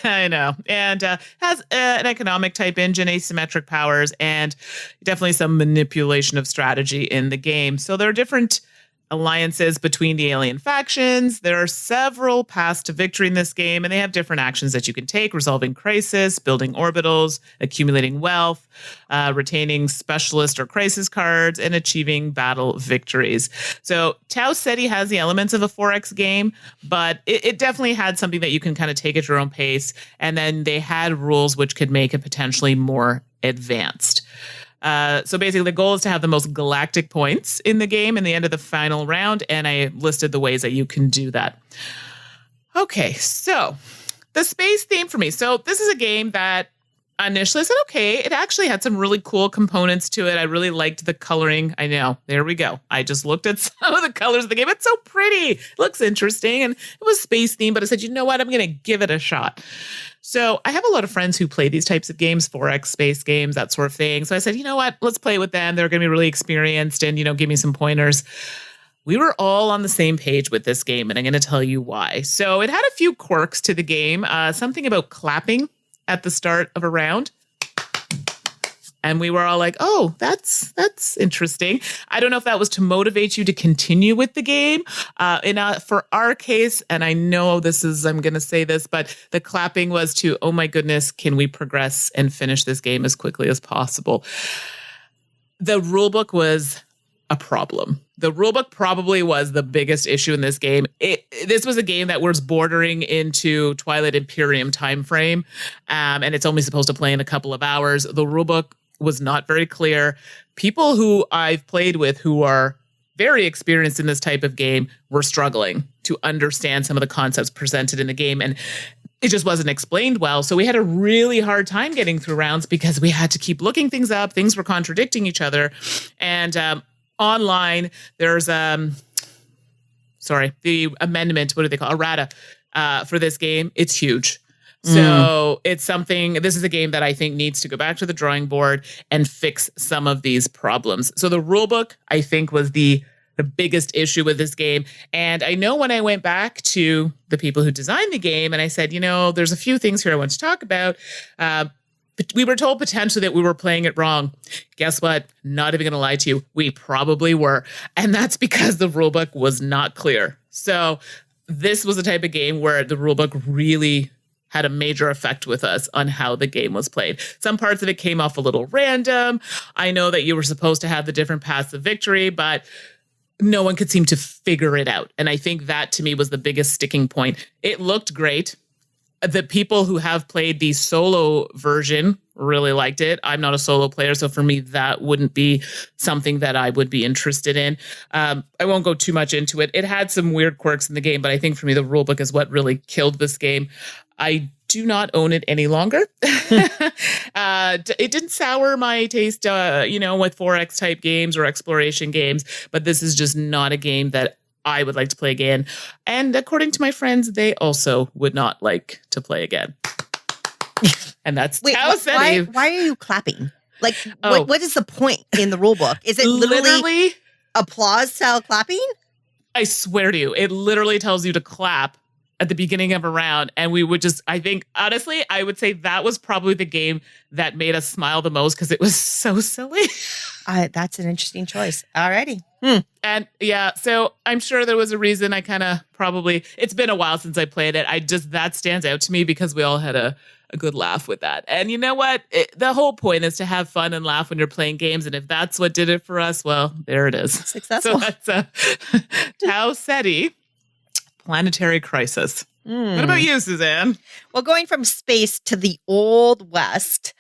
I know. And has an economic type engine, asymmetric powers, and definitely some manipulation of strategy in the game. So there are different alliances between the alien factions. There are several paths to victory in this game, and they have different actions that you can take: resolving crisis, building orbitals, accumulating wealth, retaining specialist or crisis cards, and achieving battle victories. So Tau Ceti has the elements of a 4X game, but it definitely had something that you can kind of take at your own pace. And then they had rules which could make it potentially more advanced. So basically the goal is to have the most galactic points in the game in the end of the final round. And I listed the ways that you can do that. Okay, so the space theme for me. So this is a game that initially I said, okay, it actually had some really cool components to it. I really liked the coloring. I know, there we go. I just looked at some of the colors of the game. It's so pretty. It looks interesting. And it was space themed, but I said, you know what? I'm going to give it a shot. So I have a lot of friends who play these types of games, 4X space games, that sort of thing. So I said, you know what, let's play with them. They're going to be really experienced and, give me some pointers. We were all on the same page with this game, and I'm going to tell you why. So it had a few quirks to the game, something about clapping at the start of a round. And we were all like, oh, that's interesting. I don't know if that was to motivate you to continue with the game. For our case, and I know I'm going to say this, but the clapping was to, oh my goodness, can we progress and finish this game as quickly as possible? The rulebook was a problem. The rulebook probably was the biggest issue in this game. This was a game that was bordering into Twilight Imperium timeframe, and it's only supposed to play in a couple of hours. The rulebook was not very clear. People who I've played with who are very experienced in this type of game were struggling to understand some of the concepts presented in the game, and it just wasn't explained well. So we had a really hard time getting through rounds because we had to keep looking things up. Things were contradicting each other. And online, there's the amendment, what do they call errata for this game? It's huge. So it's something, this is a game that I think needs to go back to the drawing board and fix some of these problems. So the rulebook, I think, was the biggest issue with this game. And I know when I went back to the people who designed the game and I said, there's a few things here I want to talk about. But we were told potentially that we were playing it wrong. Guess what? Not even going to lie to you. We probably were. And that's because the rulebook was not clear. So this was the type of game where the rulebook really had a major effect with us on how the game was played. Some parts of it came off a little random. I know that you were supposed to have the different paths of victory, but no one could seem to figure it out. And I think that to me was the biggest sticking point. It looked great. The people who have played the solo version really liked it. I'm not a solo player, so for me, that wouldn't be something that I would be interested in. I won't go too much into it. It had some weird quirks in the game, but I think for me, the rulebook is what really killed this game. I do not own it any longer. It didn't sour my taste, with 4X type games or exploration games, but this is just not a game that I would like to play again. And according to my friends, they also would not like to play again. And that's Wait, why are you clapping? Like, what is the point in the rule book? Is it literally applause style clapping? I swear to you, it literally tells you to clap at the beginning of a round. And we would just, I think, honestly, I would say that was probably the game that made us smile the most because it was so silly. That's an interesting choice. Alrighty. And yeah, so I'm sure there was a reason I kind of it's been a while since I played it. That stands out to me because we all had a good laugh with that. And you know what? The whole point is to have fun and laugh when you're playing games. And if that's what did it for us, well, there it is. Successful. So that's Tau Ceti, Planetary Crisis. What about you, Suzanne? Well, going from space to the Old West,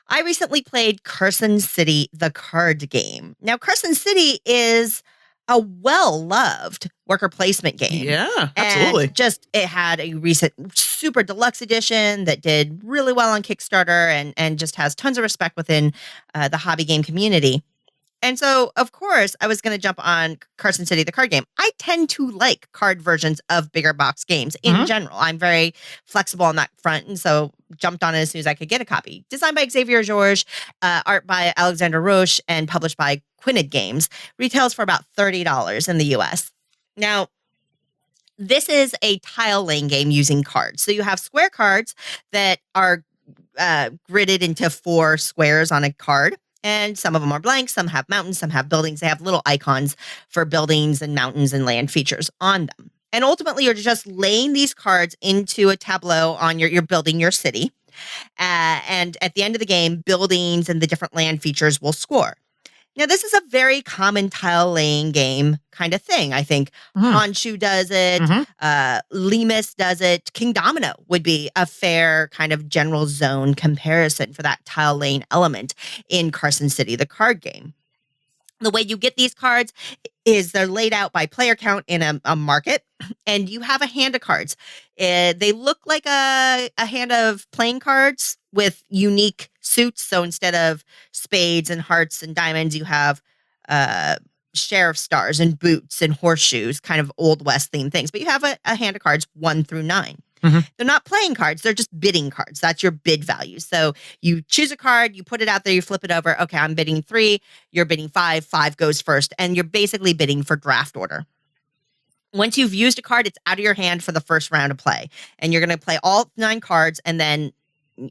I recently played Carson City, the card game. Now, Carson City is a well-loved worker placement game. Yeah, absolutely. And it had a recent super deluxe edition that did really well on Kickstarter and just has tons of respect within the hobby game community. And so, of course, I was going to jump on Carson City, the card game. I tend to like card versions of bigger box games in general. I'm very flexible on that front. And so jumped on it as soon as I could get a copy. Designed by Xavier Georges, art by Alexander Roche, and published by Quinid Games. Retails for about $30 in the US. Now, this is a tile laying game using cards. So you have square cards that are gridded into 4 squares on a card. And some of them are blank, some have mountains, some have buildings. They have little icons for buildings and mountains and land features on them. And ultimately, you're just laying these cards into a tableau on you're building your city. And at the end of the game, buildings and the different land features will score. Now, this is a very common tile laying game kind of thing. I think Honshu does it. Limus does it. King Domino would be a fair kind of general zone comparison for that tile laying element in Carson City, the card game. The way you get these cards is they're laid out by player count in a market, and you have a hand of cards. They look like a hand of playing cards with unique suits. So instead of spades and hearts and diamonds, you have sheriff stars and boots and horseshoes, kind of Old West themed things. But you have a hand of cards 1 through 9. They're not playing cards. They're just bidding cards. That's your bid value. So you choose a card, you put it out there, you flip it over. Okay, I'm bidding 3. You're bidding 5. 5 goes first. And you're basically bidding for draft order. Once you've used a card, it's out of your hand for the first round of play. And you're going to play all 9 cards, and then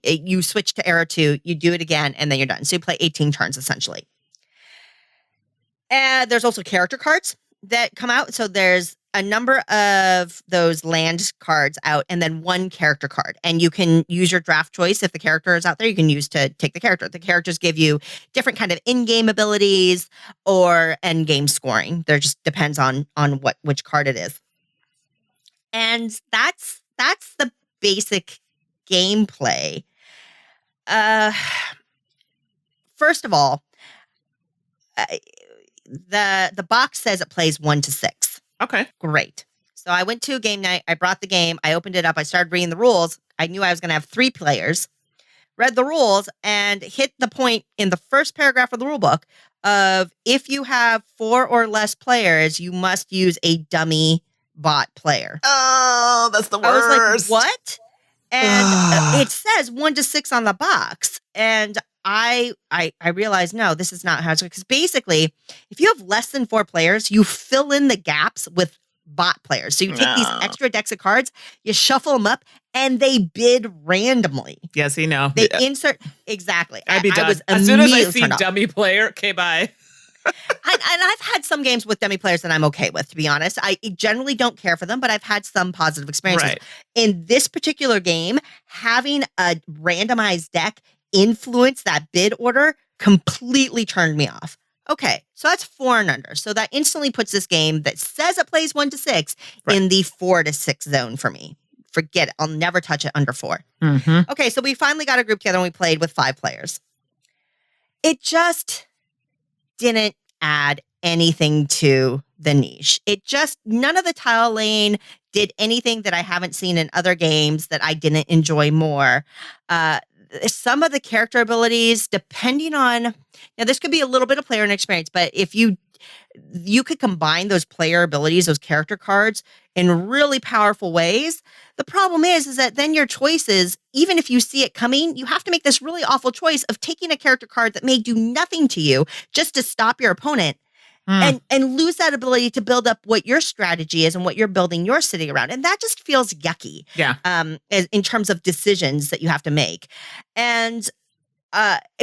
you switch to era 2, you do it again, and then you're done. So you play 18 turns, essentially. And there's also character cards that come out. So there's a number of those land cards out, and then 1 character card. And you can use your draft choice. If the character is out there, you can use to take the character. The characters give you different kind of in-game abilities or end-game scoring. There just depends on which card it is. And that's the basic gameplay. First of all, the box says it plays 1 to 6. Okay. Great. So I went to a game night. I brought the game. I opened it up. I started reading the rules. I knew I was going to have 3 players. Read the rules and hit the point in the first paragraph of the rule book of if you have 4 or less players, you must use a dummy bot player. Oh, that's the worst. I was like, what? And it says 1 to 6 on the box. And I realized, no, this is not how it's because basically, if you have less than 4 players, you fill in the gaps with bot players. So you take these extra decks of cards, you shuffle them up, and they bid randomly. Yes, you know. They insert exactly. I'd be done. I was as soon as I see turned off. dummy player, okay, bye. And I've had some games with dummy players that I'm okay with, to be honest. I generally don't care for them, but I've had some positive experiences. Right. In this particular game, having a randomized deck influence that bid order completely turned me off. Okay, so that's 4 and under. So that instantly puts this game that says it plays 1 to 6 in the 4 to 6 zone for me. Forget it. I'll never touch it under 4. Mm-hmm. Okay, so we finally got a group together and we played with 5 players. It just didn't add anything to the niche. None of the tile lane did anything that I haven't seen in other games that I didn't enjoy more. Some of the character abilities, depending on, now this could be a little bit of player inexperience, but if you could combine those player abilities, those character cards in really powerful ways. The problem is that then your choices, even if you see it coming, you have to make this really awful choice of taking a character card that may do nothing to you just to stop your opponent and lose that ability to build up what your strategy is and what you're building your city around. And that just feels yucky. Yeah. In terms of decisions that you have to make. And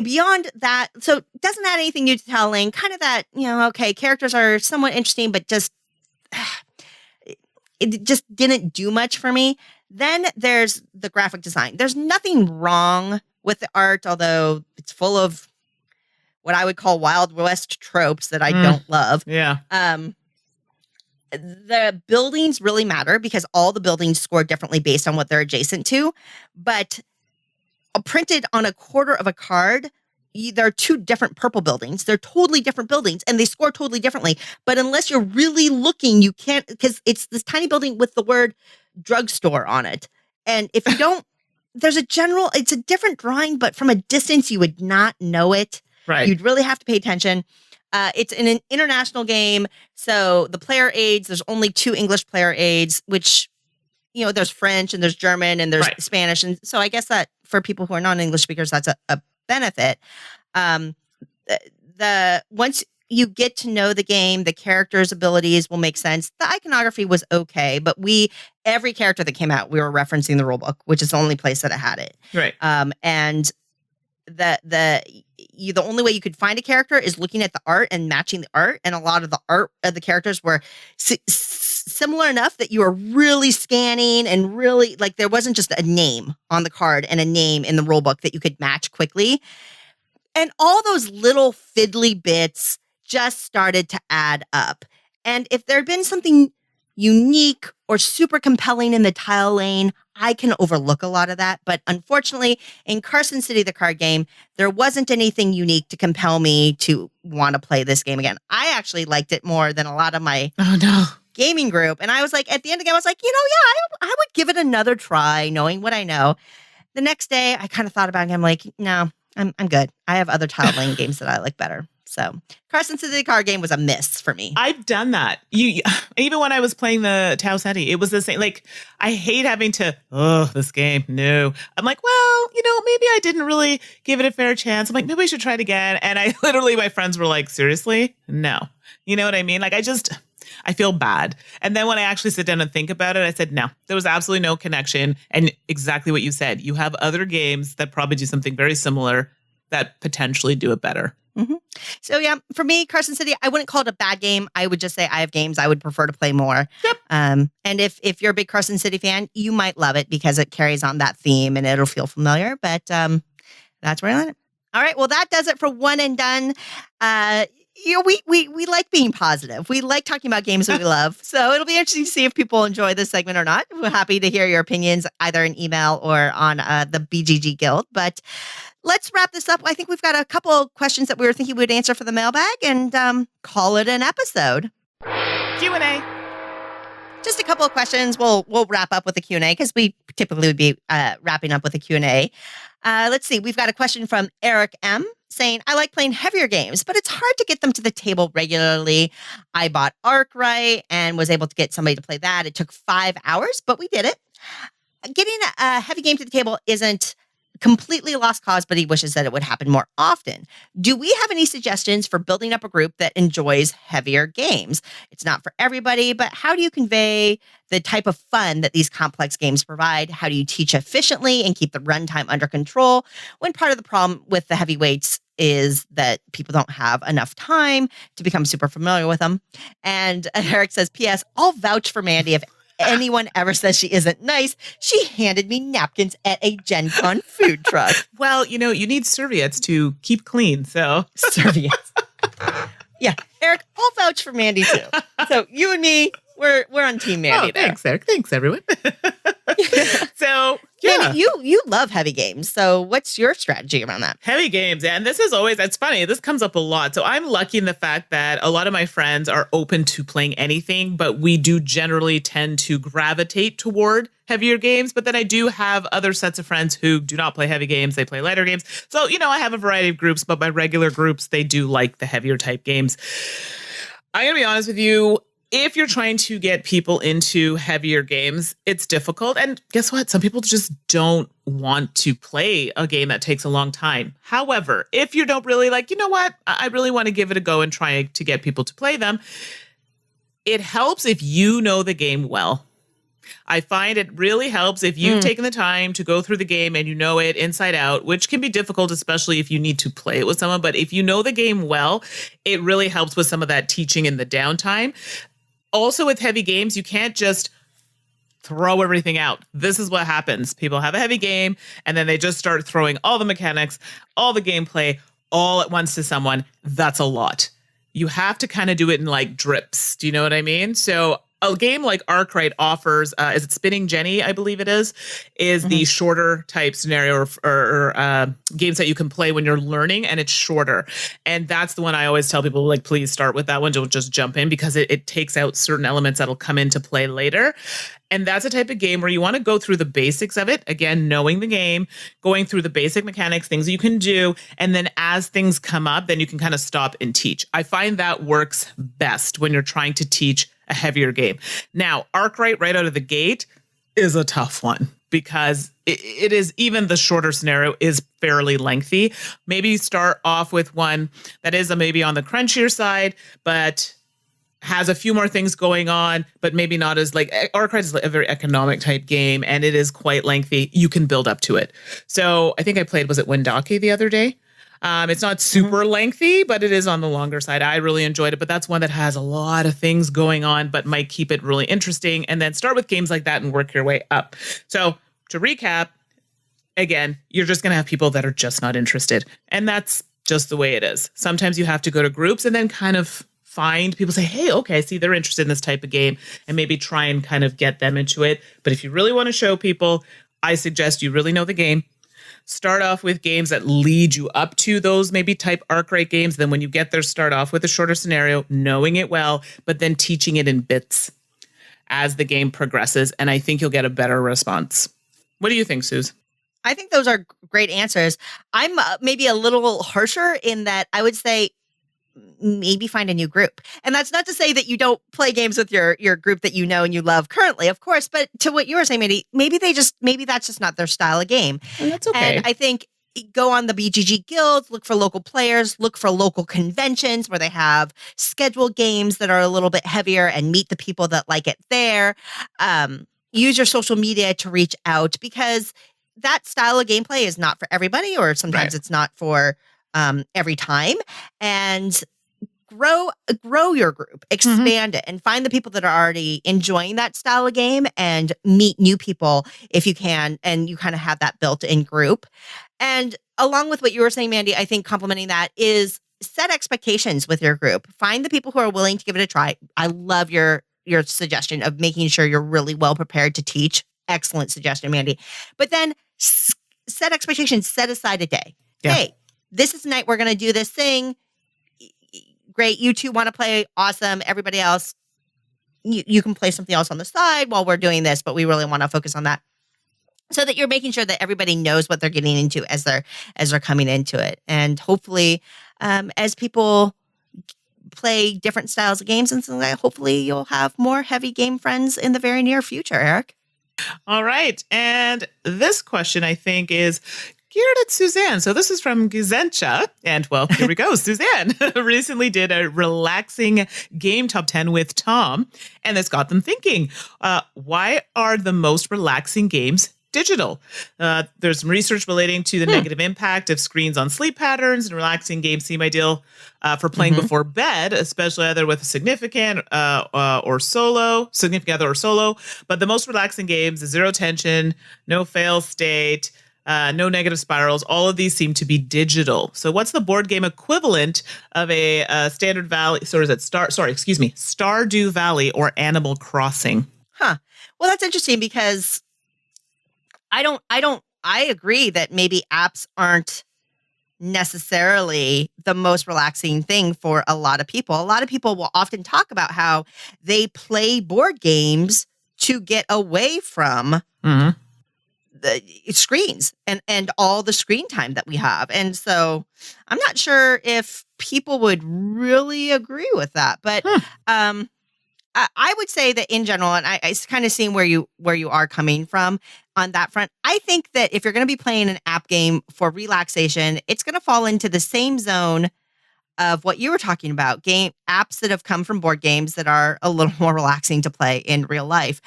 beyond that, so it doesn't add anything new to telling. Kind of that, okay, characters are somewhat interesting, but just it just didn't do much for me. Then there's the graphic design. There's nothing wrong with the art, although it's full of what I would call Wild West tropes that I don't love. Yeah. The buildings really matter because all the buildings score differently based on what they're adjacent to. But printed on a quarter of a card, there are 2 different purple buildings. They're totally different buildings and they score totally differently. But unless you're really looking, you can't, because it's this tiny building with the word drugstore on it. And if you don't, it's a different drawing, but from a distance, you would not know it. Right. You'd really have to pay attention. It's an international game. So the player aids, there's only 2 English player aids, which, there's French and there's German and there's Spanish. And so I guess that for people who are non-English speakers, that's a benefit. Once you get to know the game, the characters' abilities will make sense. The iconography was okay, but every character that came out, we were referencing the rulebook, which is the only place that it had it. Right. And the only way you could find a character is looking at the art and matching the art. And a lot of the art of the characters were similar enough that you were really scanning and really there wasn't just a name on the card and a name in the rulebook that you could match quickly. And all those little fiddly bits just started to add up. And if there had been something unique or super compelling in the tile lane, I can overlook a lot of that. But unfortunately, in Carson City, the card game, there wasn't anything unique to compel me to want to play this game again. I actually liked it more than a lot of my gaming group. And I was like, at the end of the game, I was like, I would give it another try, knowing what I know. The next day, I kind of thought about it. And I'm like, no, I'm good. I have other tile lane games that I like better. So Carson City, the card game was a miss for me. I've done that. Even when I was playing the Tau Ceti, it was the same. I hate having to, this game, no. I'm like, well, maybe I didn't really give it a fair chance. I'm like, maybe I should try it again. And my friends were like, seriously? No. You know what I mean? I feel bad. And then when I actually sit down and think about it, I said, no, there was absolutely no connection. And exactly what you said, you have other games that probably do something very similar that potentially do it better. Mm-hmm. So yeah, for me, Carson City, I wouldn't call it a bad game. I would just say I have games I would prefer to play more. Yep. And if you're a big Carson City fan, you might love it because it carries on that theme and it'll feel familiar. But that's where I land it. All right. Well, that does it for One and Done. We like being positive. We like talking about games that we love. So it'll be interesting to see if people enjoy this segment or not. We're happy to hear your opinions either in email or on the BGG Guild. But let's wrap this up. I think we've got a couple of questions that we were thinking we'd answer for the mailbag and call it an episode. Q&A. Just a couple of questions. We'll wrap up with the Q&A because we typically would be wrapping up with a Q&A. Let's see. We've got a question from Eric M. saying, I like playing heavier games, but it's hard to get them to the table regularly. I bought Arkwright and was able to get somebody to play that. It took 5 hours, but we did it. Getting a heavy game to the table isn't completely a lost cause, but he wishes that it would happen more often. Do we have any suggestions for building up a group that enjoys heavier games? It's not for everybody, but how do you convey the type of fun that these complex games provide? How do you teach efficiently and keep the runtime under control when part of the problem with the heavyweights is that people don't have enough time to become super familiar with them. And Eric says, P.S. I'll vouch for Mandy if anyone ever says she isn't nice. She handed me napkins at a Gen Con food truck. Well, you need serviettes to keep clean, so. Serviettes. Yeah, Eric, I'll vouch for Mandy too. So you and me, we're on Team Mandy there. Thanks, Eric. Thanks, everyone. So, yeah. Mandy, you love heavy games. So what's your strategy around that? Heavy games. And this is always, it's funny, this comes up a lot. So I'm lucky in the fact that a lot of my friends are open to playing anything, but we do generally tend to gravitate toward heavier games. But then I do have other sets of friends who do not play heavy games. They play lighter games. So, I have a variety of groups, but my regular groups, they do like the heavier type games. I'm going to be honest with you. If you're trying to get people into heavier games, it's difficult. And guess what? Some people just don't want to play a game that takes a long time. However, if you don't really I really want to give it a go and try to get people to play them, it helps if you know the game well. I find it really helps if you've taken the time to go through the game and you know it inside out, which can be difficult, especially if you need to play it with someone. But if you know the game well, it really helps with some of that teaching in the downtime. Also, with heavy games, you can't just throw everything out. This is what happens. People have a heavy game, and then they just start throwing all the mechanics, all the gameplay, all at once to someone. That's a lot. You have to kind of do it in like drips. Do you know what I mean? So a game like Arkwright offers, is it Spinning Jenny, I believe it is the shorter type scenario or games that you can play when you're learning, and it's shorter. And that's the one I always tell people, like, please start with that one. Don't just jump in, because it takes out certain elements that'll come into play later. And that's a type of game where you want to go through the basics of it. Again, knowing the game, going through the basic mechanics, things you can do. And then as things come up, then you can kind of stop and teach. I find that works best when you're trying to teach a heavier game. Now, Arkwright right out of the gate is a tough one, because it is, even the shorter scenario is fairly lengthy. Maybe start off with one that is maybe on the crunchier side, but has a few more things going on, but maybe not as Arkwright is a very economic type game, and it is quite lengthy. You can build up to it. So I think I played, was it Wendake the other day? It's not super lengthy, but it is on the longer side. I really enjoyed it, but that's one that has a lot of things going on, but might keep it really interesting. And then start with games like that and work your way up. So to recap, again, you're just going to have people that are just not interested. And that's just the way it is. Sometimes you have to go to groups and then kind of find people, say, hey, okay, I see they're interested in this type of game, and maybe try and kind of get them into it. But if you really want to show people, I suggest you really know the game. Start off with games that lead you up to those maybe type Arkwright games. Then when you get there, start off with a shorter scenario, knowing it well, but then teaching it in bits as the game progresses. And I think you'll get a better response. What do you think, Suze? I think those are great answers. I'm maybe a little harsher in that I would say maybe find a new group. And that's not to say that you don't play games with your group that you know and you love currently, of course, but to what you were saying, Mandy, maybe that's just not their style of game. And that's okay. And I think go on the BGG guilds, look for local players, look for local conventions where they have scheduled games that are a little bit heavier, and meet the people that like it there. Use your social media to reach out, because that style of gameplay is not for everybody, or sometimes it's not for every time. And grow your group, expand it, and find the people that are already enjoying that style of game, and meet new people if you can, and you kind of have that built-in group. And along with what you were saying, Mandy, I think complementing that is set expectations with your group. Find the people who are willing to give it a try. I love your suggestion of making sure you're really well prepared to teach. Excellent suggestion, Mandy. But then set expectations, set aside a day. Yeah. Hey, this is the night we're going to do this thing. Great. You two want to play. Awesome. Everybody else, you can play something else on the side while we're doing this, but we really want to focus on that, so that you're making sure that everybody knows what they're getting into as they're coming into it. And hopefully, as people play different styles of games and something like that, hopefully you'll have more heavy game friends in the very near future, Eric. All right. And this question, I think, is geared at Suzanne. So this is from Gizencha. And well, here we go. Suzanne recently did a relaxing game top 10 with Tom. And this got them thinking, why are the most relaxing games digital. There's some research relating to the negative impact of screens on sleep patterns, and relaxing games seem ideal for playing before bed, especially either with a significant other or solo. But the most relaxing games is zero tension, no fail state, no negative spirals. All of these seem to be digital. So what's the board game equivalent of a Standard Valley? So is it Stardew Valley or Animal Crossing? Huh. Well, that's interesting because I agree that maybe apps aren't necessarily the most relaxing thing for a lot of people. A lot of people will often talk about how they play board games to get away from the screens and all the screen time that we have. And so I'm not sure if people would really agree with that, but I would say that in general, and I kind of seeing where you are coming from on that front. I think that if you're going to be playing an app game for relaxation, it's going to fall into the same zone of what you were talking about, game apps that have come from board games that are a little more relaxing to play in real life.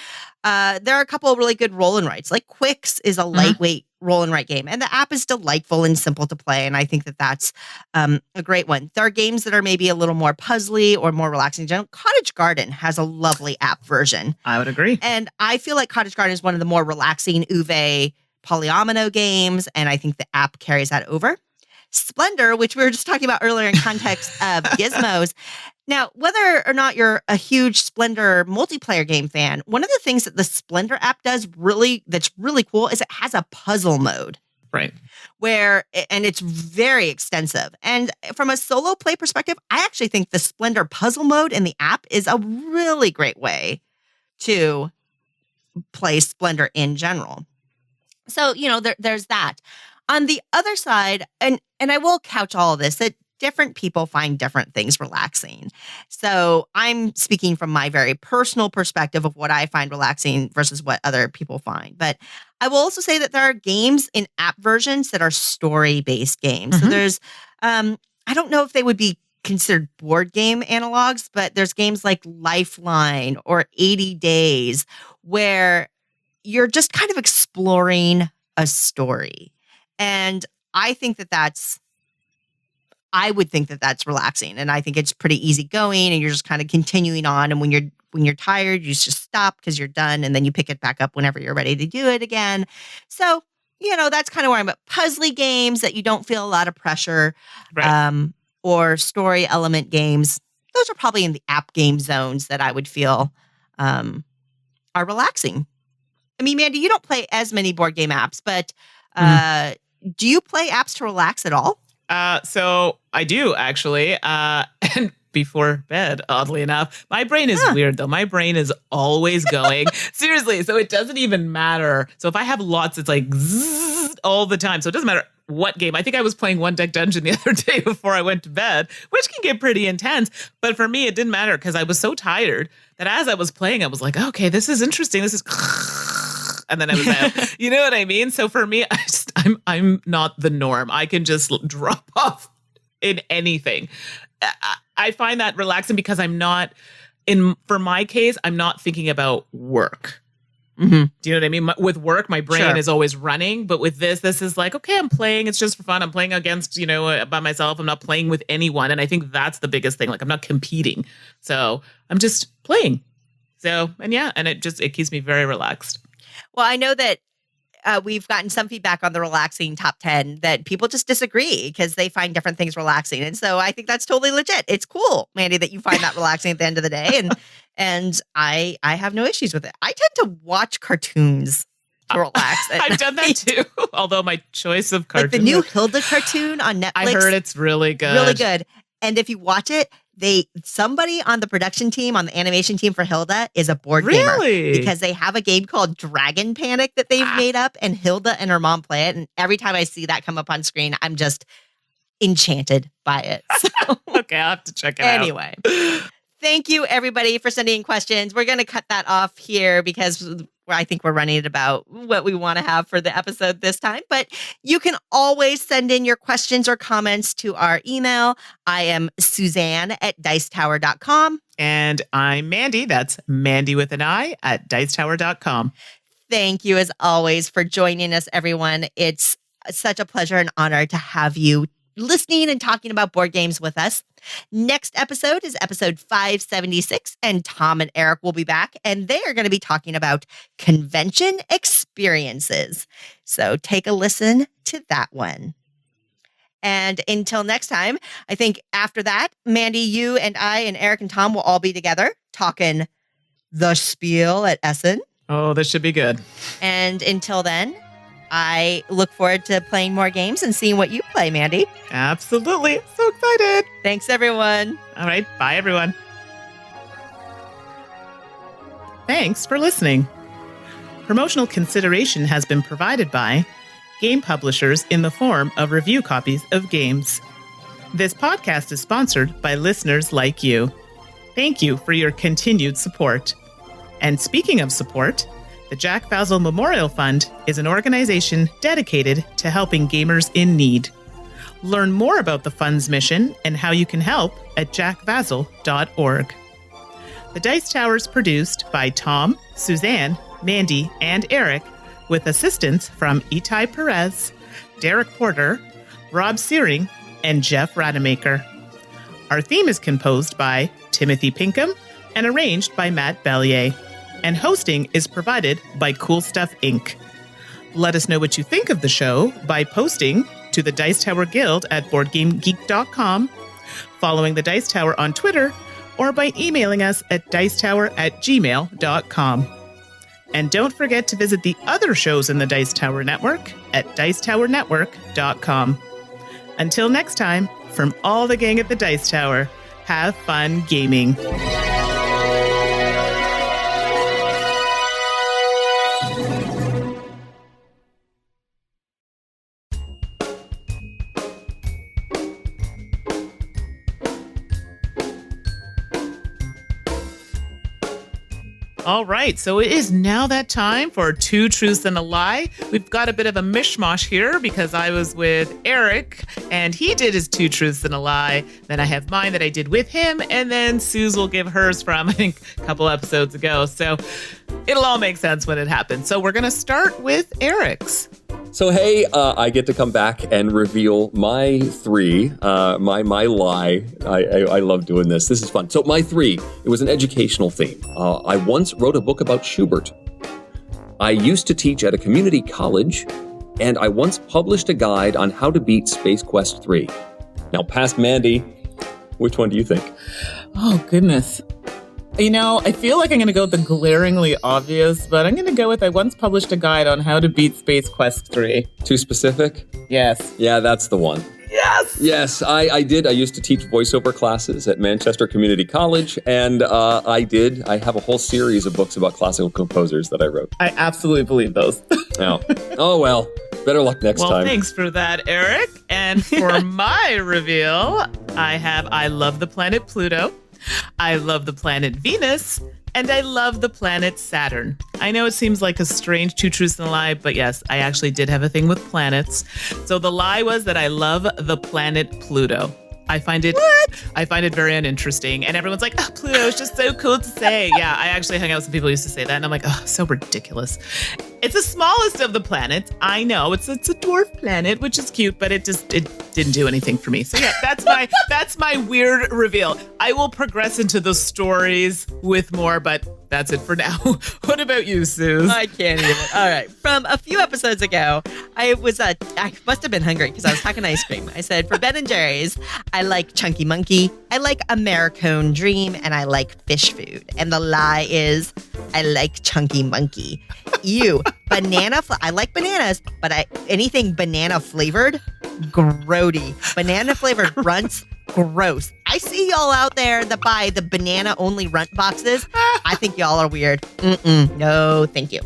There are a couple of really good roll and writes. Like Quicks is a lightweight roll and write game, and the app is delightful and simple to play. And I think that that's a great one. There are games that are maybe a little more puzzly or more relaxing in general. Cottage Garden has a lovely app version. I would agree. And I feel like Cottage Garden is one of the more relaxing Uwe polyomino games, and I think the app carries that over. Splendor, which we were just talking about earlier in context of Gizmos. Now, whether or not you're a huge Splendor multiplayer game fan, one of the things that the Splendor app does that's really cool is it has a puzzle mode. Right. And it's very extensive. And from a solo play perspective, I actually think the Splendor puzzle mode in the app is a really great way to play Splendor in general. So, there's that. On the other side, and I will couch all of this, that different people find different things relaxing. So I'm speaking from my very personal perspective of what I find relaxing versus what other people find. But I will also say that there are games in app versions that are story-based games. So there's, I don't know if they would be considered board game analogs, but there's games like Lifeline or 80 Days where you're just kind of exploring a story. And I would think that that's relaxing, and I think it's pretty easygoing, and you're just kind of continuing on. And when you're tired, you just stop because you're done, and then you pick it back up whenever you're ready to do it again. So that's kind of where I'm at. Puzzly games that you don't feel a lot of pressure, right. Or story element games. Those are probably in the app game zones that I would feel are relaxing. I mean, Mandy, you don't play as many board game apps, but do you play apps to relax at all? So I do actually. And before bed, oddly enough, my brain is weird though. My brain is always going. Seriously. So it doesn't even matter. So if I have lots, it's like zzz, all the time. So it doesn't matter what game. I think I was playing One Deck Dungeon the other day before I went to bed, which can get pretty intense. But for me, it didn't matter because I was so tired that as I was playing, I was like, okay, this is interesting. This is and then I was out. You know what I mean? So for me, I'm not the norm. I can just drop off in anything. I find that relaxing because for my case, I'm not thinking about work. Mm-hmm. Do you know what I mean? With work, my brain is always running. But with this is like, okay, I'm playing. It's just for fun. I'm playing against, by myself. I'm not playing with anyone. And I think that's the biggest thing. Like I'm not competing. So I'm just playing. So, and it keeps me very relaxed. Well, I know that we've gotten some feedback on the relaxing top 10 that people just disagree because they find different things relaxing. And so I think that's totally legit. It's cool, Mandy, that you find that relaxing at the end of the day. And I have no issues with it. I tend to watch cartoons to relax. I've done that too. Although my choice of cartoons. Like the new Hilda cartoon on Netflix. I heard it's really good. Really good. And if you watch it, somebody on the production team, on the animation team for Hilda is a board gamer. Because they have a game called Dragon Panic that they've made up, and Hilda and her mom play it. And every time I see that come up on screen, I'm just enchanted by it. So, okay, I'll have to check it out. Anyway, thank you everybody for sending in questions. We're going to cut that off here because I think we're running at about what we want to have for the episode this time. But you can always send in your questions or comments to our email. I am Suzanne at dicetower.com. And I'm Mandy. That's Mandy with an I at dicetower.com. Thank you, as always, for joining us, everyone. It's such a pleasure and honor to have you listening and talking about board games with us. Next episode is episode 576, and Tom and Eric will be back, and they are going to be talking about convention experiences. So take a listen to that one. And until next time, I think after that, Mandy, you and I and Eric and Tom will all be together talking the spiel at Essen. Oh, this should be good. And until then, I look forward to playing more games and seeing what you play, Mandy. Absolutely. So excited. Thanks, everyone. All right. Bye, everyone. Thanks for listening. Promotional consideration has been provided by game publishers in the form of review copies of games. This podcast is sponsored by listeners like you. Thank you for your continued support. And speaking of support, the Jack Vasel Memorial Fund is an organization dedicated to helping gamers in need. Learn more about the fund's mission and how you can help at jackvasel.org. The Dice Tower is produced by Tom, Suzanne, Mandy, and Eric, with assistance from Itai Perez, Derek Porter, Rob Searing, and Jeff Rademacher. Our theme is composed by Timothy Pinkham and arranged by Matt Bellier. And hosting is provided by Cool Stuff Inc. Let us know what you think of the show by posting to the Dice Tower Guild at BoardGameGeek.com, following the Dice Tower on Twitter, or by emailing us at dicetower@gmail.com. And don't forget to visit the other shows in the Dice Tower Network at dicetowernetwork.com. Until next time, from all the gang at the Dice Tower, have fun gaming. All right, so it is now that time for Two Truths and a Lie. We've got a bit of a mishmash here because I was with Eric and he did his Two Truths and a Lie. Then I have mine that I did with him, and then Suze will give hers from, I think, a couple episodes ago. So it'll all make sense when it happens. So we're going to start with Eric's. So, hey, I get to come back and reveal my three, my lie. I love doing this. This is fun. So my three, it was an educational theme. I once wrote a book about Schubert. I used to teach at a community college, and I once published a guide on how to beat Space Quest 3. Now, past Mandy, which one do you think? Oh, goodness. You know, I feel like I'm going to go with the glaringly obvious, but I'm going to go with I once published a guide on how to beat Space Quest 3. Too specific? Yes. Yeah, that's the one. Yes! Yes, I did. I used to teach voiceover classes at Manchester Community College, and I have a whole series of books about classical composers that I wrote. I absolutely believe those. Oh, well, better luck next time. Well, thanks for that, Eric. And for my reveal, I love the planet Pluto. I love the planet Venus, and I love the planet Saturn. I know it seems like a strange two truths and a lie, but yes, I actually did have a thing with planets. So the lie was that I love the planet Pluto. I find it very uninteresting. And everyone's like, oh, Pluto is just so cool to say. Yeah, I actually hung out with some people who used to say that, and I'm like, oh, so ridiculous. It's the smallest of the planets. I know it's a dwarf planet, which is cute, but it didn't do anything for me. So yeah, that's my weird reveal. I will progress into the stories with more, but that's it for now. What about you, Suze? I can't even. All right. From a few episodes ago, I must have been hungry because I was talking ice cream. I said, for Ben & Jerry's, I like Chunky Monkey, I like Americone Dream, and I like fish food. And the lie is, I like Chunky Monkey. Ew. I like bananas, but anything banana flavored, grody. Banana flavored runts, gross. I see y'all out there that buy the banana only runt boxes. I think y'all are weird. No, thank you.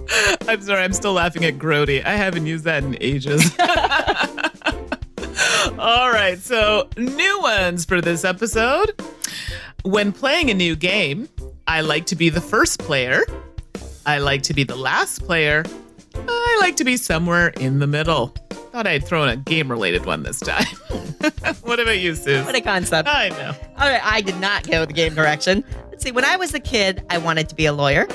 I'm sorry, I'm still laughing at grody. I haven't used that in ages. All right, so new ones for this episode. When playing a new game, I like to be the first player. I like to be the last player. I like to be somewhere in the middle. Thought I'd throw in a game-related one this time. What about you, Suze? What a concept. I know. All right, I did not go the game direction. Let's see, when I was a kid, I wanted to be a lawyer.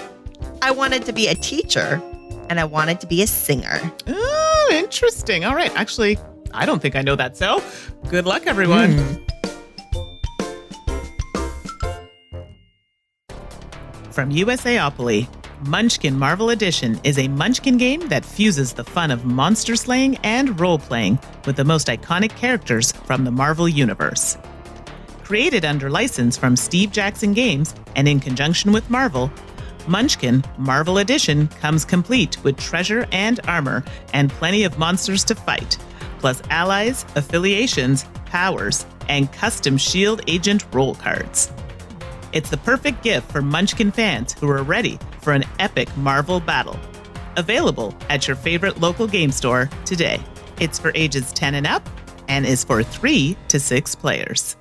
I wanted to be a teacher. and I wanted to be a singer. Oh, interesting. All right. Actually, I don't think I know that. So good luck, everyone. From USAopoly, Munchkin Marvel Edition is a Munchkin game that fuses the fun of monster slaying and role-playing with the most iconic characters from the Marvel Universe. Created under license from Steve Jackson Games and in conjunction with Marvel, Munchkin Marvel Edition comes complete with treasure and armor and plenty of monsters to fight, plus allies, affiliations, powers, and custom shield agent role cards. It's the perfect gift for Munchkin fans who are ready for an epic Marvel battle. Available at your favorite local game store today. It's for ages 10 and up and is for 3 to 6 players.